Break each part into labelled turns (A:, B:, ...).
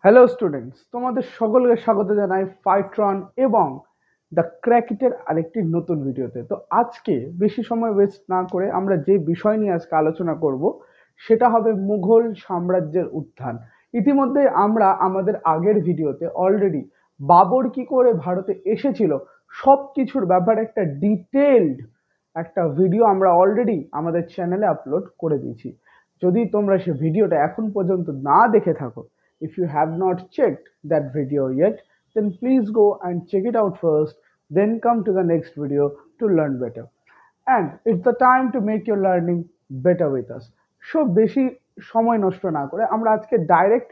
A: Hello students, তোমাদের সকলকে স্বাগত জানাই ফাইট্রন এবং দ্য ক্র্যাকিটের আরেকটি নতুন ভিডিওতে। তো আজকে বেশি সময় ওয়েস্ট না করে আমরা যে বিষয় নিয়ে আজকে আলোচনা করব সেটা হবে মুঘল সাম্রাজ্যের উত্থান। ইতিমধ্যে আমরা আমাদের আগের ভিডিওতে অলরেডি বাবর কি করে ভারতে এসেছিল সব কিছুর ব্যাপারে একটা ডিটেলড একটা ভিডিও আমরা অলরেডি আমাদের চ্যানেলে আপলোড করে দিয়েছি। যদি তোমরা সে ভিডিওটা এখন পর্যন্ত না দেখে থাকো, if you have not checked that video yet, then please go and check it out first, then come to the next video to learn better. And it's the time to make your learning better with us. So বেশি সময় নষ্ট না করে আমরা আজকে direct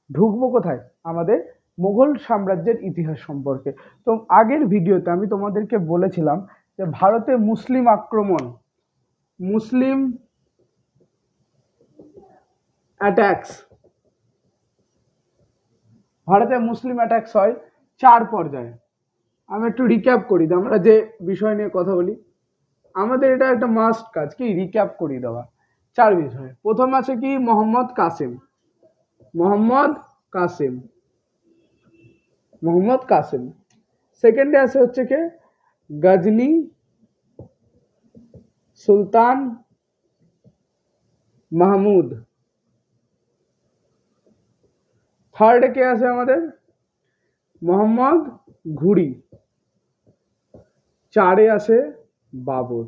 A: ঢুকবো কোথায়, আমাদের মুঘল সাম্রাজ্যের ইতিহাস সম্পর্কে। তো আগের ভিডিওতে আমি তোমাদেরকে বলেছিলাম যে ভারতে মুসলিম আক্রমণ, মুসলিম অ্যাটাকস, ভারতে মুসলিম অ্যাটাকস হয় 4 পর্যায়ে। আমি একটু রিক্যাপ করি দিই, আমরা যে বিষয় নিয়ে কথা বলি আমাদের এটা একটা মাস্ট কাজ কি রিক্যাপ করিয়ে দেওয়া। 4 বিষয়। প্রথম আছে কি মোহাম্মদ কাসেম, মোহাম্মদ কাসেম, মোহাম্মদ কাসেম। সেকেন্ডে আছে হচ্ছে কে গজনী সুলতান মাহমুদ। থার্ডে কে আছে আমাদের মোহাম্মদ ঘুরি। 4-এ আছে বাবর।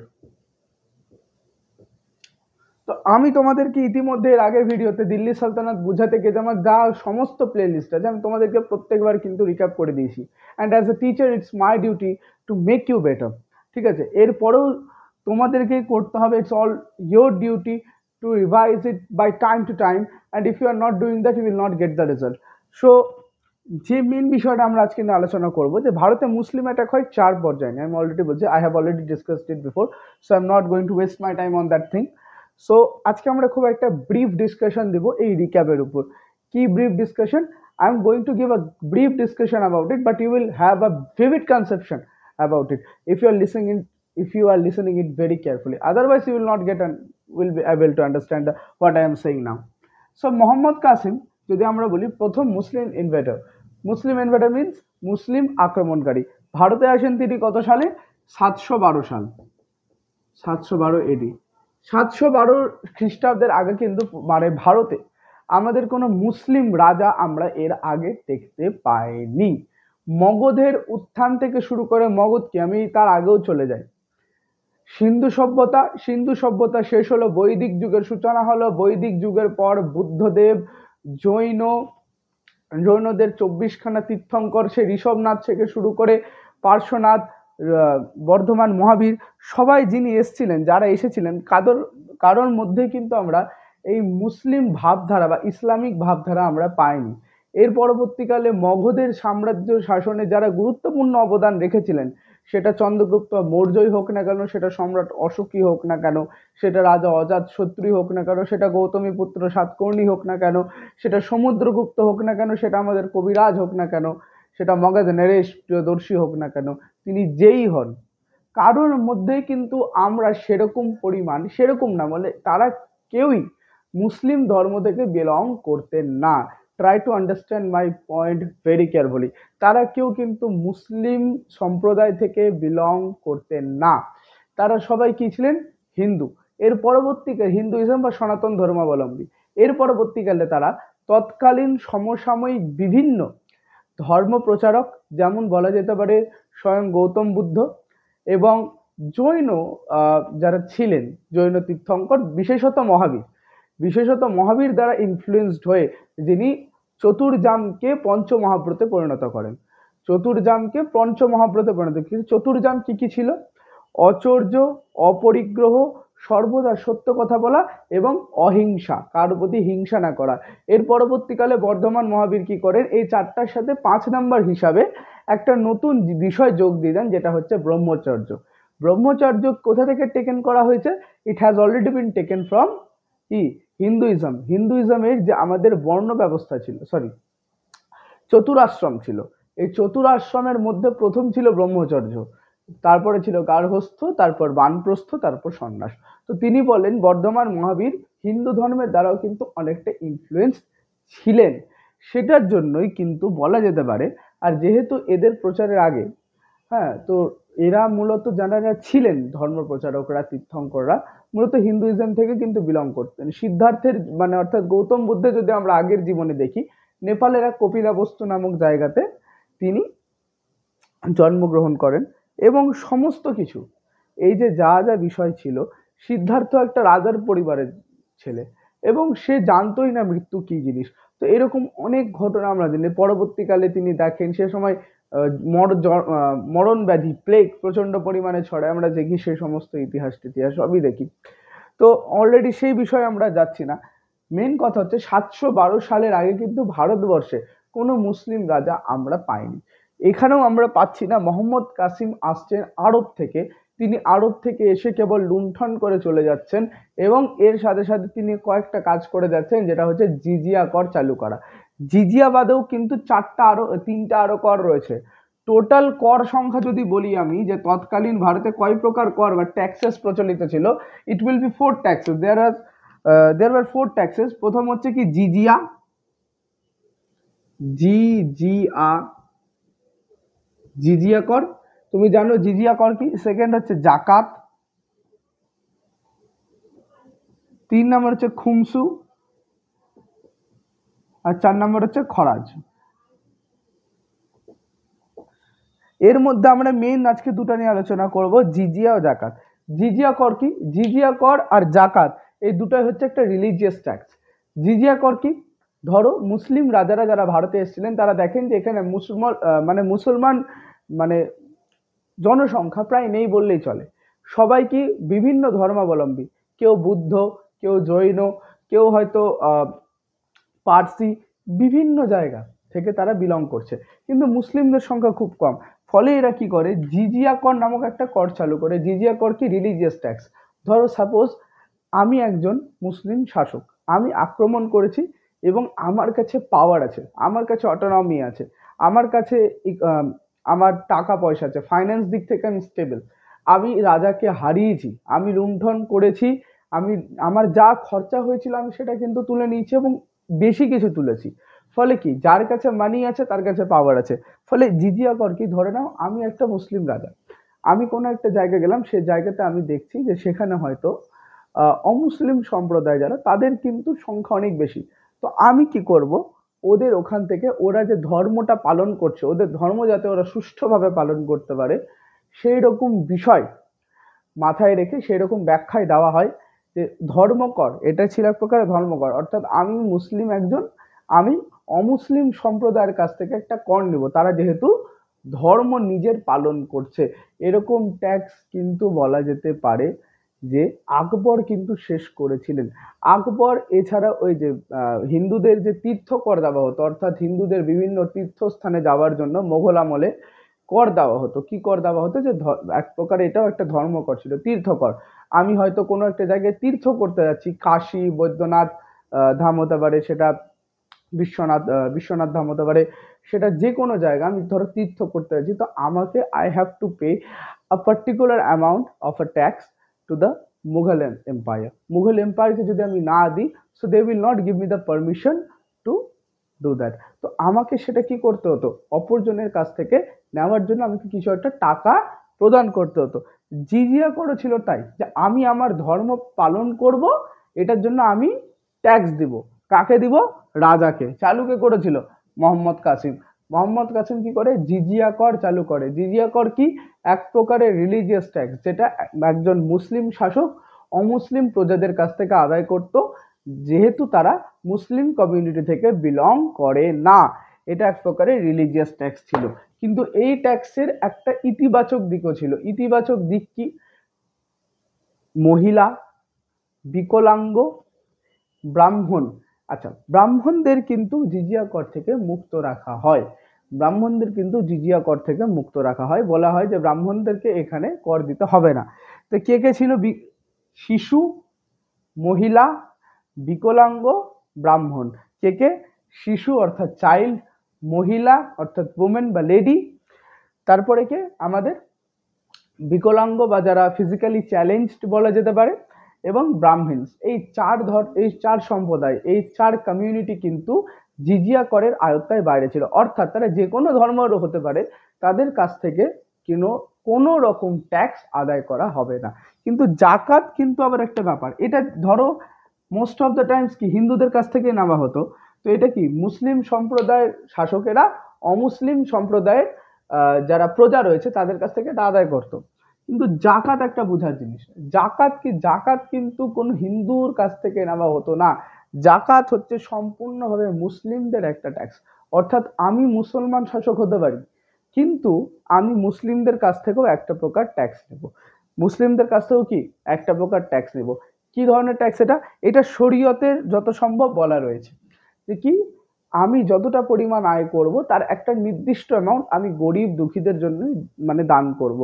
A: তো আমি তোমাদেরকে ইতিমধ্যে এর আগের ভিডিওতে দিল্লি সালতানাত বুঝাতে গিয়ে আমার যা সমস্ত প্লে লিস্ট আছে আমি তোমাদেরকে প্রত্যেকবার কিন্তু রিক্যাপ করে দিয়েছি। And as a teacher it's my duty to make you better. ঠিক আছে, এরপরেও তোমাদেরকেই করতে হবে, it's all your duty to revise it by time to time, and if you are not doing that you will not get the result. So যে main বিষয়টা আমরা আজকে নিয়ে আলোচনা করবো যে ভারতে মুসলিম অ্যাটাক হয় 4 পর্যায়ে। আমি অলরেডি বলছি, I have already discussed it before, so I am not going to West my time on that thing. So আজকে আমরা খুব একটা ব্রিফ ডিসকাশন দেব এই রিক্যাপের উপর। কি brief discussion? I am going to give a brief discussion about it, but you will have a vivid conception about it if you are listening it very carefully. Otherwise you will not get and will be able to understand what I am saying now. So Mohammad Qasim যদি আমরা বলি প্রথম মুসলিম ইনভেডার। মুসলিম ইনভেডার means মুসলিম আক্রমণকারী। ভারতে আসেন তিনি কত সালে? 712 সাল, 712 এডি। 712 খ্রিস্টাব্দের আগে কিন্তু মানে ভারতে আমাদের কোনো মুসলিম রাজা আমরা এর আগে দেখতে পাইনি। মগধের উত্থান থেকে শুরু করে, মগধ কি আমি তার আগেও চলে যাই, সিন্ধু সভ্যতা শেষ হলো, বৈদিক যুগের সূচনা হলো। বৈদিক যুগের পর বুদ্ধদেব, জৈনদের 24খানা তীর্থঙ্কর, সে ঋষভনাথ থেকে শুরু করে পার্শ্বনাথ, বর্ধমান মহাবীর, সবাই যিনি এসেছিলেন, যারা এসেছিলেন কারোর মধ্যে কিন্তু আমরা এই মুসলিম ভাবধারা বা ইসলামিক ভাবধারা আমরা পাইনি। এর পরবর্তীকালে মগধের সাম্রাজ্য শাসনে যারা গুরুত্বপূর্ণ অবদান রেখেছিলেন, সেটা চন্দ্রগুপ্ত মৌর্যই হোক না কেন, সেটা সম্রাট অশোকই হোক না কেন, সেটা রাজা অজাতশত্রুই হোক না কেন, সেটা গৌতমীপুত্র সাতকর্ণী হোক না কেন, সেটা সমুদ্রগুপ্ত হোক না কেন, সেটা আমাদের কবিরাজ হোক না কেন, সেটা মগধ নরেশ প্রিয়দর্শী হোক না কেন, তিনি যেই হন কারোর মধ্যেই কিন্তু আমরা সেরকম পরিমাণ, সেরকম না বলে তারা কেউই মুসলিম ধর্ম থেকে বিলং করতেন না। Try to understand my point very carefully. তারা কেউ কিন্তু মুসলিম সম্প্রদায় থেকে বিলং করতেন না। তারা সবাই কি ছিলেন? হিন্দু। এর পরবর্তীকালে হিন্দুইজম বা সনাতন ধর্মাবলম্বী। এর পরবর্তীকালে তারা তৎকালীন সমসাময়িক বিভিন্ন ধর্ম প্রচারক, যেমন বলা যেতে পারে স্বয়ং গৌতম বুদ্ধ এবং জৈন যারা ছিলেন, জৈন তীর্থঙ্কর, বিশেষত মহাবীর দ্বারা ইনফ্লুয়েন্সড হয়ে যিনি চতুর্জামকে পঞ্চমহাব্রতে পরিণত করেন। চতুর্জাম কি কি ছিল? অচর্য, অপরিগ্রহ, সর্বদা সত্য কথা বলা এবং অহিংসা, কারোর প্রতি হিংসা না করা। এর পরবর্তীকালে বর্ধমান মহাবীর কি করেন? এই 4টার সাথে 5 নম্বর হিসাবে একটা নতুন বিষয় যোগ দিয়ে দেন, যেটা হচ্ছে ব্রহ্মচর্য। ব্রহ্মচর্য কোথা থেকে টেকেন করা হয়েছে? It has already been taken from কি হিন্দুইজম। হিন্দুইজমের যে আমাদের বর্ণ ব্যবস্থা ছিল, চতুরাশ্রম ছিল, এই চতুরাশ্রমের মধ্যে প্রথম ছিল ব্রহ্মচর্য, তারপরে ছিল গার্হস্থ্য, তারপর বানপ্রস্থ, তারপর সন্ন্যাস। তো তিনি বলেন বর্ধমান মহাবীর হিন্দু ধর্মের দ্বারাও কিন্তু অনেকটা ইনফ্লুয়েন্স ছিলেন। সেটার জন্যই কিন্তু বলা যেতে পারে। আর যেহেতু এদের প্রচারের আগে, হ্যাঁ, তো এরা মূলত যারা ছিলেন ধর্ম প্রচারকরা, তীর্থঙ্কররা মূলত হিন্দুইজম থেকে কিন্তু বিলং করতেন। সিদ্ধার্থের মানে অর্থাৎ গৌতম বুদ্ধের যদি আমরা আগের জীবনে দেখি, নেপালের এক কপিলাবস্তু নামক জায়গাতে তিনি জন্মগ্রহণ করেন এবং সমস্ত কিছু এই যে যা যা বিষয় ছিল, সিদ্ধার্থ একটা রাজার পরিবারের ছেলে এবং সে জানতোই না মৃত্যু কি জিনিস। তো এরকম অনেক ঘটনা আমরা জানি। পরবর্তীকালে তিনি দেখেন সে সময় মরণ ব্যাধি প্লেগ প্রচন্ড পরিমাণে ছড়ায়, আমরা দেখি সেই সমস্ত ইতিহাস সবই দেখি। তো অলরেডি সেই বিষয়ে আমরা যাচ্ছি না। মেন কথা হচ্ছে 712 সালের আগে কিন্তু ভারতবর্ষে কোনো মুসলিম রাজা আমরা পাইনি। এখানেও আমরা পাচ্ছি না। মোহাম্মদ কাসিম আসছেন আরব থেকে, তিনি আরব থেকে এসে কেবল লুণ্ঠন করে চলে যাচ্ছেন এবং এর সাথে সাথে তিনি কয়েকটা কাজ করে যাচ্ছেন, যেটা হচ্ছে জিজিয়া কর চালু করা। জিজিয়া বাদেও কিন্তু তিনটা আরো কর রয়েছে। টোটাল কর সংখ্যা যদি বলি আমি, যে তৎকালীন ভারতে কয় প্রকার কর বা ট্যাক্সেস প্রচলিত ছিল, it will be 4 taxes. There were 4 taxes. প্রথম হচ্ছে কি জিজিয়া, জিজিয়া, জিজিয়া কর, তুমি জানো জিজিয়া কর কি। সেকেন্ড হচ্ছে জাকাত, 3 নম্বর হচ্ছে খুমসু, আর 4 নম্বর হচ্ছে খরাজ। এর মধ্যে আমরা মেইন আজকে দুটো নিয়ে আলোচনা করব, জিজিয়া ও জাকাত। জিজিয়া কর কি? জিজিয়া কর আর জাকাত এই দুটোই হচ্ছে একটা রিলিজিয়াস ট্যাক্স। জিজিয়া কর কি? ধরো মুসলিম রাজারা যারা ভারতে এসেছিলেন তারা দেখেন যে এখানে মুসলমান মানে জনসংখ্যা প্রায় নেই বললেই চলে। সবাই কি বিভিন্ন ধর্মাবলম্বী, কেউ বুদ্ধ, কেউ জৈন, কেউ হয়তো পার্সি, বিভিন্ন জায়গা থেকে তারা বিলং করছে, কিন্তু মুসলিমদের সংখ্যা খুব কম। ফলে এরা কি করে, জিজিয়া কর নামক একটা কর চালু করে। জিজিয়া কর কি? Religious tax. ধরো সাপোজ আমি একজন মুসলিম শাসক, আমি আক্রমণ করেছি এবং আমার কাছে পাওয়ার আছে, আমার কাছে অটোনমি আছে, আমার কাছে আমার টাকা পয়সা আছে, ফাইন্যান্স দিক থেকে আমি স্টেবল, আমি রাজাকে হারিয়েছি, আমি লুণ্ঠন করেছি, আমি আমার যা খরচা হয়েছিল আমি সেটা কিন্তু তুলে নিয়েছি এবং বেশি কিছু তুলেছি। ফলে কি, যার কাছে মানি আছে তার কাছে পাওয়ার আছে। ফলে জিজিয়া কর কি, ধরে নাও আমি একটা মুসলিম রাজা, আমি কোনো একটা জায়গায় গেলাম, সেই জায়গাতে আমি দেখছি যে সেখানে হয়তো অমুসলিম সম্প্রদায় যারা, তাদের কিন্তু সংখ্যা অনেক বেশি। তো আমি কি করব, ওদের ওখান থেকে ওরা যে ধর্মটা পালন করছে, ওদের ধর্ম যাতে ওরা সুষ্ঠুভাবে পালন করতে পারে সেই রকম বিষয় মাথায় রেখে সেই রকম ব্যাখ্যায় দেওয়া হয় যে ধর্মকর, এটা ছিল এক প্রকারের ধর্মকর। অর্থাৎ আমি মুসলিম একজন, আমি অমুসলিম সম্প্রদায়ের কাছ থেকে একটা কর নেব, তারা যেহেতু ধর্ম নিজের পালন করছে। এরকম ট্যাক্স কিন্তু বলা যেতে পারে যে আকবর কিন্তু শেষ করেছিলেন। আকবর এছাড়া ওই যে হিন্দুদের যে তীর্থকর দেওয়া হতো, অর্থাৎ হিন্দুদের বিভিন্ন তীর্থস্থানে যাওয়ার জন্য মোঘল আমলে কর দেওয়া হতো। কি কর দেওয়া হতো? যে এক প্রকার এটাও একটা ধর্মকর ছিল, তীর্থকর। আমি হয়তো কোনো একটা জায়গায় তীর্থ করতে যাচ্ছি, কাশী, বৈদ্যনাথ ধাম হতে পারে, সেটা বিশ্বনাথ ধাম হতে পারে, সেটা যে কোনো জায়গা আমি ধরো তীর্থ করতে যাচ্ছি, তো আমাকে I have to pay a particular amount of a tax to the Mughal empire. Mughal এম্পায়ারকে যদি আমি না দিই, so they will not give me the permission to do that. তো আমাকে সেটা কি করতে হতো, অপরজনের কাছ থেকে নেওয়ার জন্য আমাকে কিছু একটা টাকা প্রদান করতে হতো। জিজিয়া করও ছিল তাই, যে আমি আমার ধর্ম পালন করব, এটার জন্য আমি ট্যাক্স দিব। কাকে দিব? রাজাকে। চালুকে করেছিল মোহাম্মদ কাসিম। মোহাম্মদ কাসিম কি করে, জিজিয়া কর চালু করে। জিজিয়া কর কি? এক প্রকারের রিলিজিয়াস ট্যাক্স, যেটা একজন মুসলিম শাসক অমুসলিম প্রজাদের কাছ থেকে আদায় করত, যেহেতু তারা মুসলিম কমিউনিটি থেকে বিলং করে না। এটা এক প্রকারের রিলিজিয়াস ট্যাক্স ছিল। কিন্তু এই ট্যাক্সের একটা ইতিবাচক দিকও ছিল। ইতিবাচক দিক কি? মহিলা, বিকলাঙ্গ, ব্রাহ্মণ, আচ্ছা ব্রাহ্মণদের কিন্তু জিজিয়া কর থেকে মুক্ত রাখা হয়। ব্রাহ্মণদের কিন্তু জিজিয়া কর থেকে মুক্ত রাখা হয়, বলা হয় যে ব্রাহ্মণদেরকে এখানে কর দিতে হবে না। তো কে কে ছিল? শিশু, মহিলা, বিকলাঙ্গ, ব্রাহ্মণ। কে কে? শিশু অর্থাৎ চাইল্ড, মহিলা অর্থাৎ ওমেন বা লেডি, তারপরে কে? আমাদের বিকলাঙ্গ বা যারা ফিজিক্যালি চ্যালেঞ্জড বলা যেতে পারে, এবং ব্রাহ্মিনস। এই চার সম্প্রদায়, এই চার কমিউনিটি কিন্তু জিজিয়া করের আয়ত্তায় বাইরে ছিল, অর্থাৎ তারা যে কোনো ধর্মেরও হতে পারে, তাদের কাছ থেকে কোনো রকম ট্যাক্স আদায় করা হবে না। কিন্তু জাকাত কিন্তু আবার একটা ব্যাপার, এটা ধরো মোস্ট অফ দ্য টাইমস কি হিন্দুদের কাছ থেকে নেওয়া হতো, তো এটা কি মুসলিম সম্প্রদায়ের শাসকেরা অমুসলিম সম্প্রদায়ের যারা প্রজা রয়েছে তাদের কাছ থেকে এটা আদায় করতো। কিন্তু জাকাত একটা বোঝার জিনিস, জাকাত কি, জাকাত কিন্তু কোনো হিন্দুর কাছ থেকে নেওয়া হতো না। জাকাত হচ্ছে সম্পূর্ণভাবে মুসলিমদের একটা ট্যাক্স, অর্থাৎ আমি মুসলমান শাসক হতে পারি, কিন্তু আমি মুসলিমদের কাছ থেকেও একটা প্রকার ট্যাক্স নেব, মুসলিমদের কাছ থেকেও কি একটা প্রকার ট্যাক্স নেব। কি ধরনের ট্যাক্স এটা, এটা শরীয়তের যত সম্ভব বলা রয়েছে যে কি, আমি যতটা পরিমাণ আয় করব তার একটা নির্দিষ্ট অ্যামাউন্ট আমি গরিব দুঃখীদের জন্য মানে দান করব।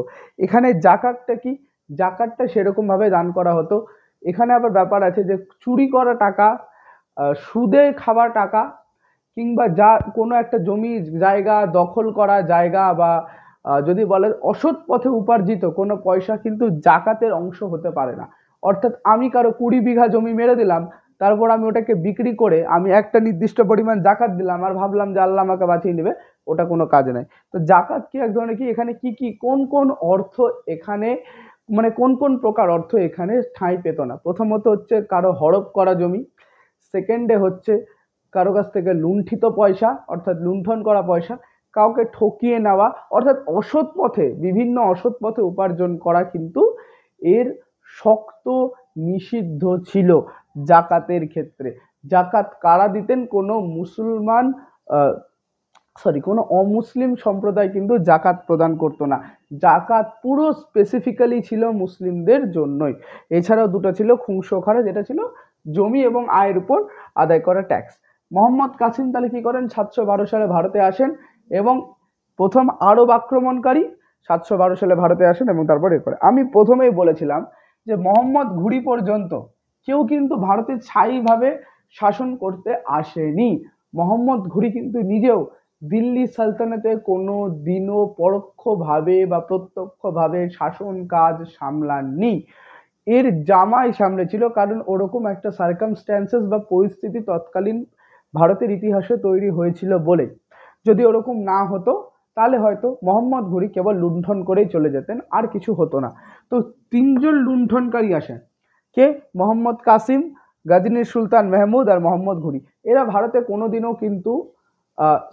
A: এখানে জাকাতটা কি, জাকাতটা সেরকম ভাবে দান করা হতো। এখানে আবার ব্যাপার আছে যে চুরি করা টাকা, সুদে খাওয়া টাকা, কিংবা যা কোনো একটা জমি জায়গা দখল করা জায়গা, বা যদি বলে অসৎ পথে উপার্জিত কোনো পয়সা কিন্তু জাকাতের অংশ হতে পারে না। অর্থাৎ আমি কারো 20 বিঘা জমি মেরে দিলাম, তারপর আমি ওটাকে বিক্রি করে আমি একটা নির্দিষ্ট পরিমাণ জাকাত দিলাম আর ভাবলাম যে আল্লাহ আমাকে বাঁচিয়ে নেবে, ওটা কোনো কাজে নাই। তো জাকাত কি এক ধরনের কি, এখানে কি কি কোন কোন অর্থ এখানে, মানে কোন কোন প্রকার অর্থ এখানে ঠাঁই পেত না। প্রথমত হচ্ছে কারো হড়প করা জমি, সেকেন্ডে হচ্ছে কারো কাছ থেকে লুণ্ঠিত পয়সা অর্থাৎ লুণ্ঠন করা পয়সা, কাউকে ঠকিয়ে নেওয়া অর্থাৎ অসৎ পথে, বিভিন্ন অসৎ পথে উপার্জন করা কিন্তু এর শক্ত নিষিদ্ধ ছিল জাকাতের ক্ষেত্রে। জাকাত কারা দিতেন, কোনো মুসলমান কোনো অমুসলিম সম্প্রদায় কিন্তু জাকাত প্রদান করতো না, জাকাত পুরো স্পেসিফিক্যালি ছিল মুসলিমদের জন্যই। এছাড়াও দুটো ছিল খুংস খারা, যেটা ছিল জমি এবং আয়ের উপর আদায় করা ট্যাক্স। মোহাম্মদ কাসিম তাহলে কি করেন, 712 সালে ভারতে আসেন এবং প্রথম আরব আক্রমণকারী 712 সালে ভারতে আসেন এবং তারপর এ করে। আমি প্রথমেই বলেছিলাম যে মোহাম্মদ ঘুরি পর্যন্ত কেউ কিন্তু ভারতে স্থায়ীভাবে শাসন করতে আসেনি। মোহাম্মদ ঘুরি কিন্তু নিজেও দিল্লি সালতানাতে কোনো দিনও পরোক্ষভাবে বা প্রত্যক্ষভাবে শাসন কাজ সামলাননি, এর জামাই সামলেছিল, কারণ ওরকম একটা সার্কামস্ট্যান্সেস বা পরিস্থিতি তৎকালীন ভারতের ইতিহাসে তৈরি হয়েছিল বলে। যদি ওরকম না হতো তাহলে হয়তো মোহাম্মদ ঘুরি কেবল লুণ্ঠন করেই চলে যেতেন, আর কিছু হতো না। তো তিনজন লুণ্ঠনকারী আসেন, কে, মোহাম্মদ কাসিম, গাজনীর সুলতান মেহমুদ আর মোহাম্মদ ঘুরি। এরা ভারতে কোনোদিনও কিন্তু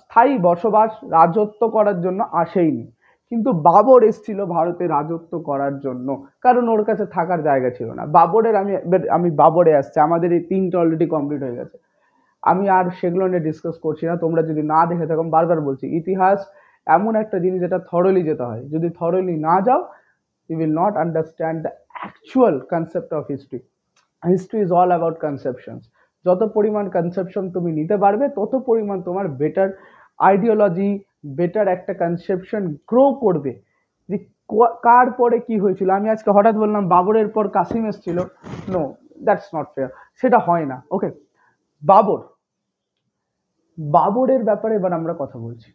A: স্থায়ী বসবাস রাজত্ব করার জন্য আসেইনি, কিন্তু বাবর এসেছিল ভারতে রাজত্ব করার জন্য, কারণ ওর কাছে থাকার জায়গা ছিল না। বাবরের আমি বাবরে আসছে, আমাদের এই 3টা অলরেডি কমপ্লিট হয়ে গেছে, আমি আর সেগুলো নিয়ে ডিসকাস করছি না। তোমরা যদি না দেখে থাকো, বারবার বলছি, ইতিহাস এমন একটা জিনিস যেটা থরলি যেতে হয়, যদি থরলি না যাও you will not understand the actual concept of history. History is all about conceptions. যত পরিমাণ কনসেপশন তুমি নিতে পারবে তত পরিমাণ তোমার বেটার আইডিওলজি, বেটার একটা কনসেপশন গ্রো করবে যে কার পরে কি হয়েছিল। আমি আজকে হঠাৎ বললাম বাবরের পর কাসিম এসেছিল, নো, দ্যাটস নট ফেয়ার, সেটা হয় না। ওকে, বাবর, বাবরের ব্যাপারে এবার আমরা কথা বলছি।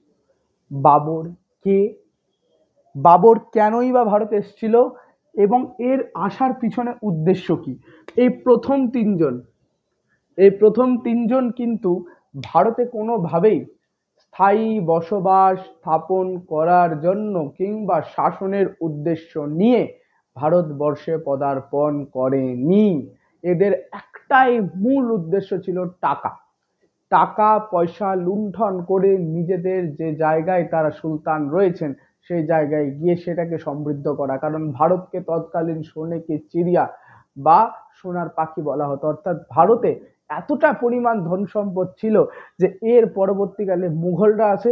A: বাবর কে, বাবর কেনই বা ভারতে এসেছিল এবং এর আসার পিছনে উদ্দেশ্য কি। এই প্রথম তিনজন কিন্তু ভারতে কোনোভাবেই স্থায়ী বসবাস স্থাপন করার জন্য কিংবা শাসনের উদ্দেশ্য নিয়ে ভারতবর্ষে পদার্পণ করেনি। এদের একটাই মূল উদ্দেশ্য ছিল টাকা, টাকা পয়সা লুণ্ঠন করে নিজেদের যে জায়গায় তারা সুলতান রয়েছেন সেই জায়গায় গিয়ে সেটাকে সমৃদ্ধ করা। কারণ ভারতকে তৎকালীন সোনেকে চিড়িয়া বা সোনার পাখি বলা হতো, অর্থাৎ ভারতে এতটা পরিমাণ ধন সম্পদ ছিল যে এর পরবর্তীকালে মুঘলরা আসে,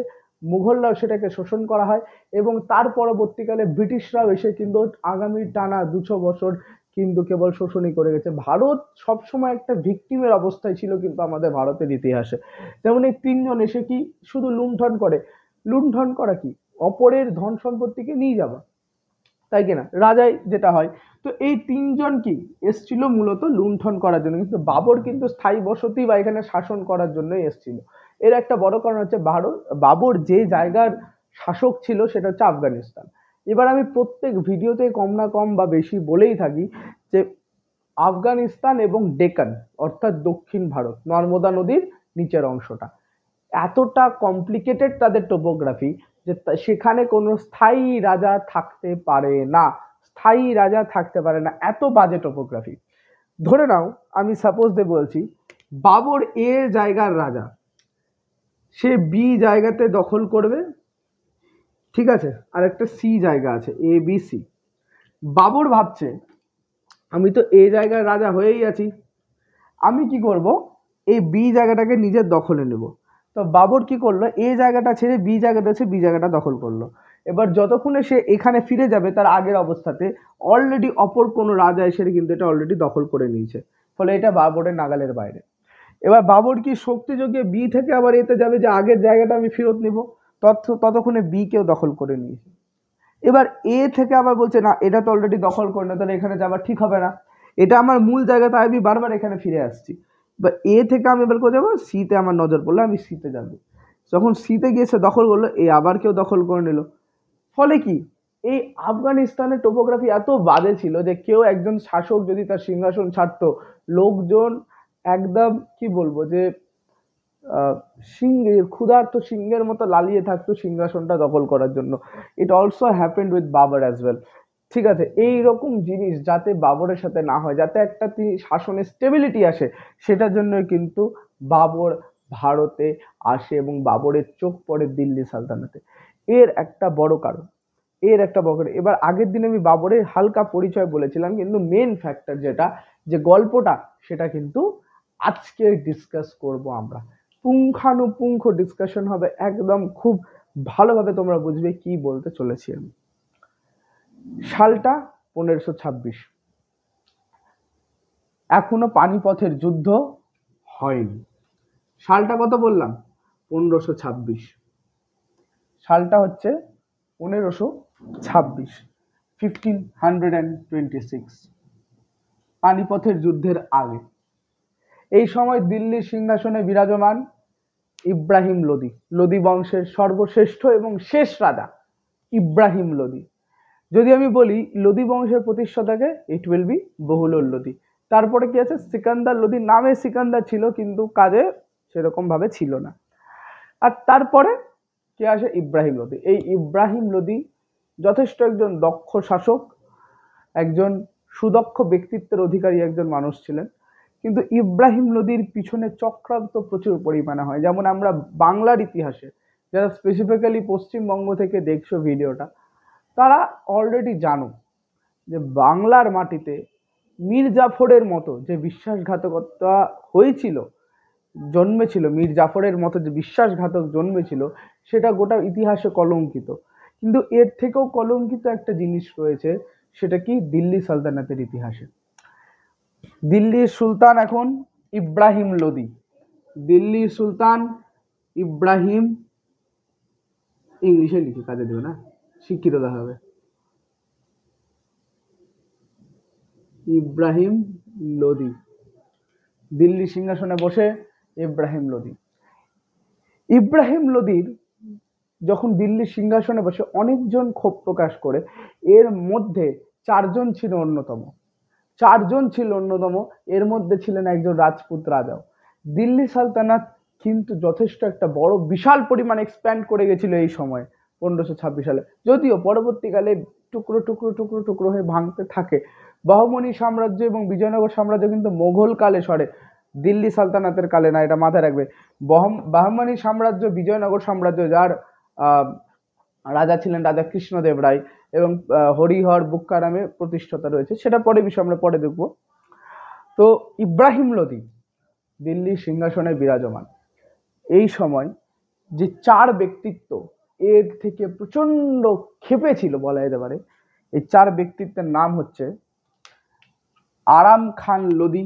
A: মুঘলরাও সেটাকে শোষণ করা হয় এবং তার পরবর্তীকালে ব্রিটিশরাও এসে কিন্তু আগামী টানা 200 বছর কিন্তু কেবল শোষণই করে গেছে। ভারত সবসময় একটা ভিকটিমের অবস্থায় ছিল কিন্তু আমাদের ভারতের ইতিহাসে। যেমন এই তিনজন এসে কি শুধু লুণ্ঠন করে, লুণ্ঠন করা কি, অপরের ধন সম্পত্তিকে নিয়ে যাওয়া, তাই কিনা, রাজাই যেটা হয়। তো এই তিনজন কি এসছিল মূলত লুণ্ঠন করার জন্য, কিন্তু বাবর কিন্তু স্থায়ী বসতি বা এখানে শাসন করার জন্যই এসছিল। এর একটা বড় কারণ হচ্ছে বাবর যে জায়গার শাসক ছিল সেটা হচ্ছে আফগানিস্তান। এবার আমি প্রত্যেক ভিডিওতে কম না কম বা বেশি বলেই থাকি যে আফগানিস্তান এবং ডেকান অর্থাৎ দক্ষিণ ভারত, নর্মদা নদীর নিচের অংশটা, এতটা কমপ্লিকেটেড তাদের টোপোগ্রাফি যে সেখানে কোনো স্থায়ী রাজা থাকতে পারে না, স্থায়ী রাজা থাকতে পারে না, এত বাজে টোপোগ্রাফি। ধরে নাও আমি সাপোজ দিয়ে বলছি বাবর এ জায়গার রাজা, সে বি জায়গাতে দখল করবে, ঠিক আছে, আর একটা সি জায়গা আছে এ বি সি। বাবর ভাবছে আমি তো এ জায়গার রাজা হয়েই আছি, আমি কি করব এই বি জায়গাটাকে নিজের দখলে নেব। তো বাবর কি করলো, এ জায়গাটা ছেড়ে বি জায়গাটা আছে, বি জায়গাটা দখল করলো। এবার যতক্ষণে সে এখানে ফিরে যাবে তার আগের অবস্থাতে অলরেডি অপর কোনো রাজা এসে কিন্তু এটা অলরেডি দখল করে নিয়েছে, ফলে এটা বাবরের নাগালের বাইরে। এবার বাবর কি শক্তি যোগে বি থেকে আবার এতে যাবে যে আগের জায়গাটা আমি ফেরত নিব, ততক্ষণে বি কেও দখল করে নিয়েছে। এবার এ থেকে আবার বলছে না এটা তো অলরেডি দখল করে না, তাহলে এখানে যাওয়া ঠিক হবে না, এটা আমার মূল জায়গা, তাই আমি বারবার এখানে ফিরে আসছি। বা এ থেকে আমি এবার কোথায় যাবো, সিতে আমার নজর পড়লো, আমি সিতে যাবো। যখন সিতে গিয়ে সে দখল করলো, এ আবার কেউ দখল করে নিল। ফলে কি এই আফগানিস্তানের টোপোগ্রাফি এত বাজে ছিল যে কেউ একজন শাসক যদি তার সিংহাসন ছাড়তো, লোকজন একদম কি বলবো যে সিংহের ক্ষুধার্ত সিংহের মতো লালিয়ে থাকতো সিংহাসনটা দখল করার জন্য। It also happened with Babur as well. ঠিক আছে, এই রকম জিনিস যাতে বাবরের সাথে না হয়, যাতে একটা তিনি শাসনের স্টেবিলিটি আসে, সেটার জন্য কিন্তু বাবর ভারতে আসে এবং বাবরের চোখ পড়ে দিল্লি সালতানাতে। এর একটা বড় কারণ, এবার আগের দিনে আমি বাবরের হালকা পরিচয় বলেছিলাম, কিন্তু মেন ফ্যাক্টর যেটা যে গল্পটা, সেটা কিন্তু আজকে ডিসকাস করব আমরা। পুঙ্খানুপুঙ্খ ডিসকাশন হবে, একদম খুব ভালোভাবে তোমরা বুঝবে কি বলতে চলেছি আমি। সালটা 1526, এখনো পানিপথের যুদ্ধ হয়নি। সালটা কত বললাম, 1526। সালটা হচ্ছে 1526, 1526, পানিপথের যুদ্ধের আগে। এই সময় দিল্লির সিংহাসনে বিরাজমান ইব্রাহিম লোদি, লোদি বংশের সর্বশ্রেষ্ঠ এবং শেষ রাজা ইব্রাহিম লোদি। যদি আমি বলি লোদি বংশের প্রতিষ্ঠাতাকে, ইট উইল বি বহুলুল লোদি। তারপরে কি আছে, সিকান্দার লোদি, নামে সিকান্দার ছিল কিন্তু কাজে সেরকম ভাবে ছিল না। আর তারপরে কে আসে, ইব্রাহিম লোদি। এই ইব্রাহিম লোদি যথেষ্ট একজন দক্ষ শাসক, একজন সুদক্ষ ব্যক্তিত্বের অধিকারী একজন মানুষ ছিলেন। কিন্তু ইব্রাহিম লোদির পিছনে চক্রান্ত প্রচুর পরিমাণে হয়। যেমন আমরা বাংলার ইতিহাসে, যারা স্পেসিফিক্যালি পশ্চিমবঙ্গ থেকে দেখছো ভিডিওটা, তারা অলরেডি জানো যে বাংলার মাটিতে মীর জাফরের মতো যে বিশ্বাসঘাতকতা হয়েছিল, জন্মেছিল, মীর জাফরের মতো যে বিশ্বাসঘাতক জন্মেছিল, সেটা গোটা ইতিহাসে কলঙ্কিত। কিন্তু এর থেকেও কলঙ্কিত একটা জিনিস রয়েছে, সেটা কি, দিল্লি সালতানাতের ইতিহাসে। দিল্লির সুলতান এখন ইব্রাহিম লোদি, দিল্লির সুলতান ইব্রাহিম, ইংলিশে লিখে কাজে দেবে না, শিক্ষিত দেখাবে, ইব্রাহিম লোদি, দিল্লি সিংহাসনে বসে ইব্রাহিম লোদি। ইব্রাহিম লোদির যখন দিল্লি সিংহাসনে বসে অনেকজন ক্ষোভ প্রকাশ করে, এর মধ্যে চারজন ছিল অন্যতম, এর মধ্যে ছিলেন একজন রাজপুত রাজাও। দিল্লি সালতানাত কিন্তু যথেষ্ট একটা বড় বিশাল পরিমাণ এক্সপ্যান্ড করে গেছিল এই সময় 1526 সালে, যদিও পরবর্তীকালে টুকরো টুকরো টুকরো টুকরো হয়ে ভাঙতে থাকে। বাহমনি সাম্রাজ্য এবং বিজয়নগর সাম্রাজ্য কিন্তু মোগল কালে সরে, দিল্লি সালতানাতের কালে না, এটা মাথায় রাখবে। বাহমনি সাম্রাজ্য, বিজয়নগর সাম্রাজ্য, যার রাজা ছিলেন রাজা কৃষ্ণদেব রায় এবং হরিহর বুক্কা নামে প্রতিষ্ঠাতা রয়েছে, সেটা পরে বিষয় আমরা পরে দেখব। তো ইব্রাহিম লোদি দিল্লি সিংহাসনে বিরাজমান। এই সময় যে চার ব্যক্তিত্ব এর থেকে প্রচন্ড ক্ষেপে ছিল বলা যেতে পারে, এই চার ব্যক্তিত্বের নাম হচ্ছে আরাম খান লোদি,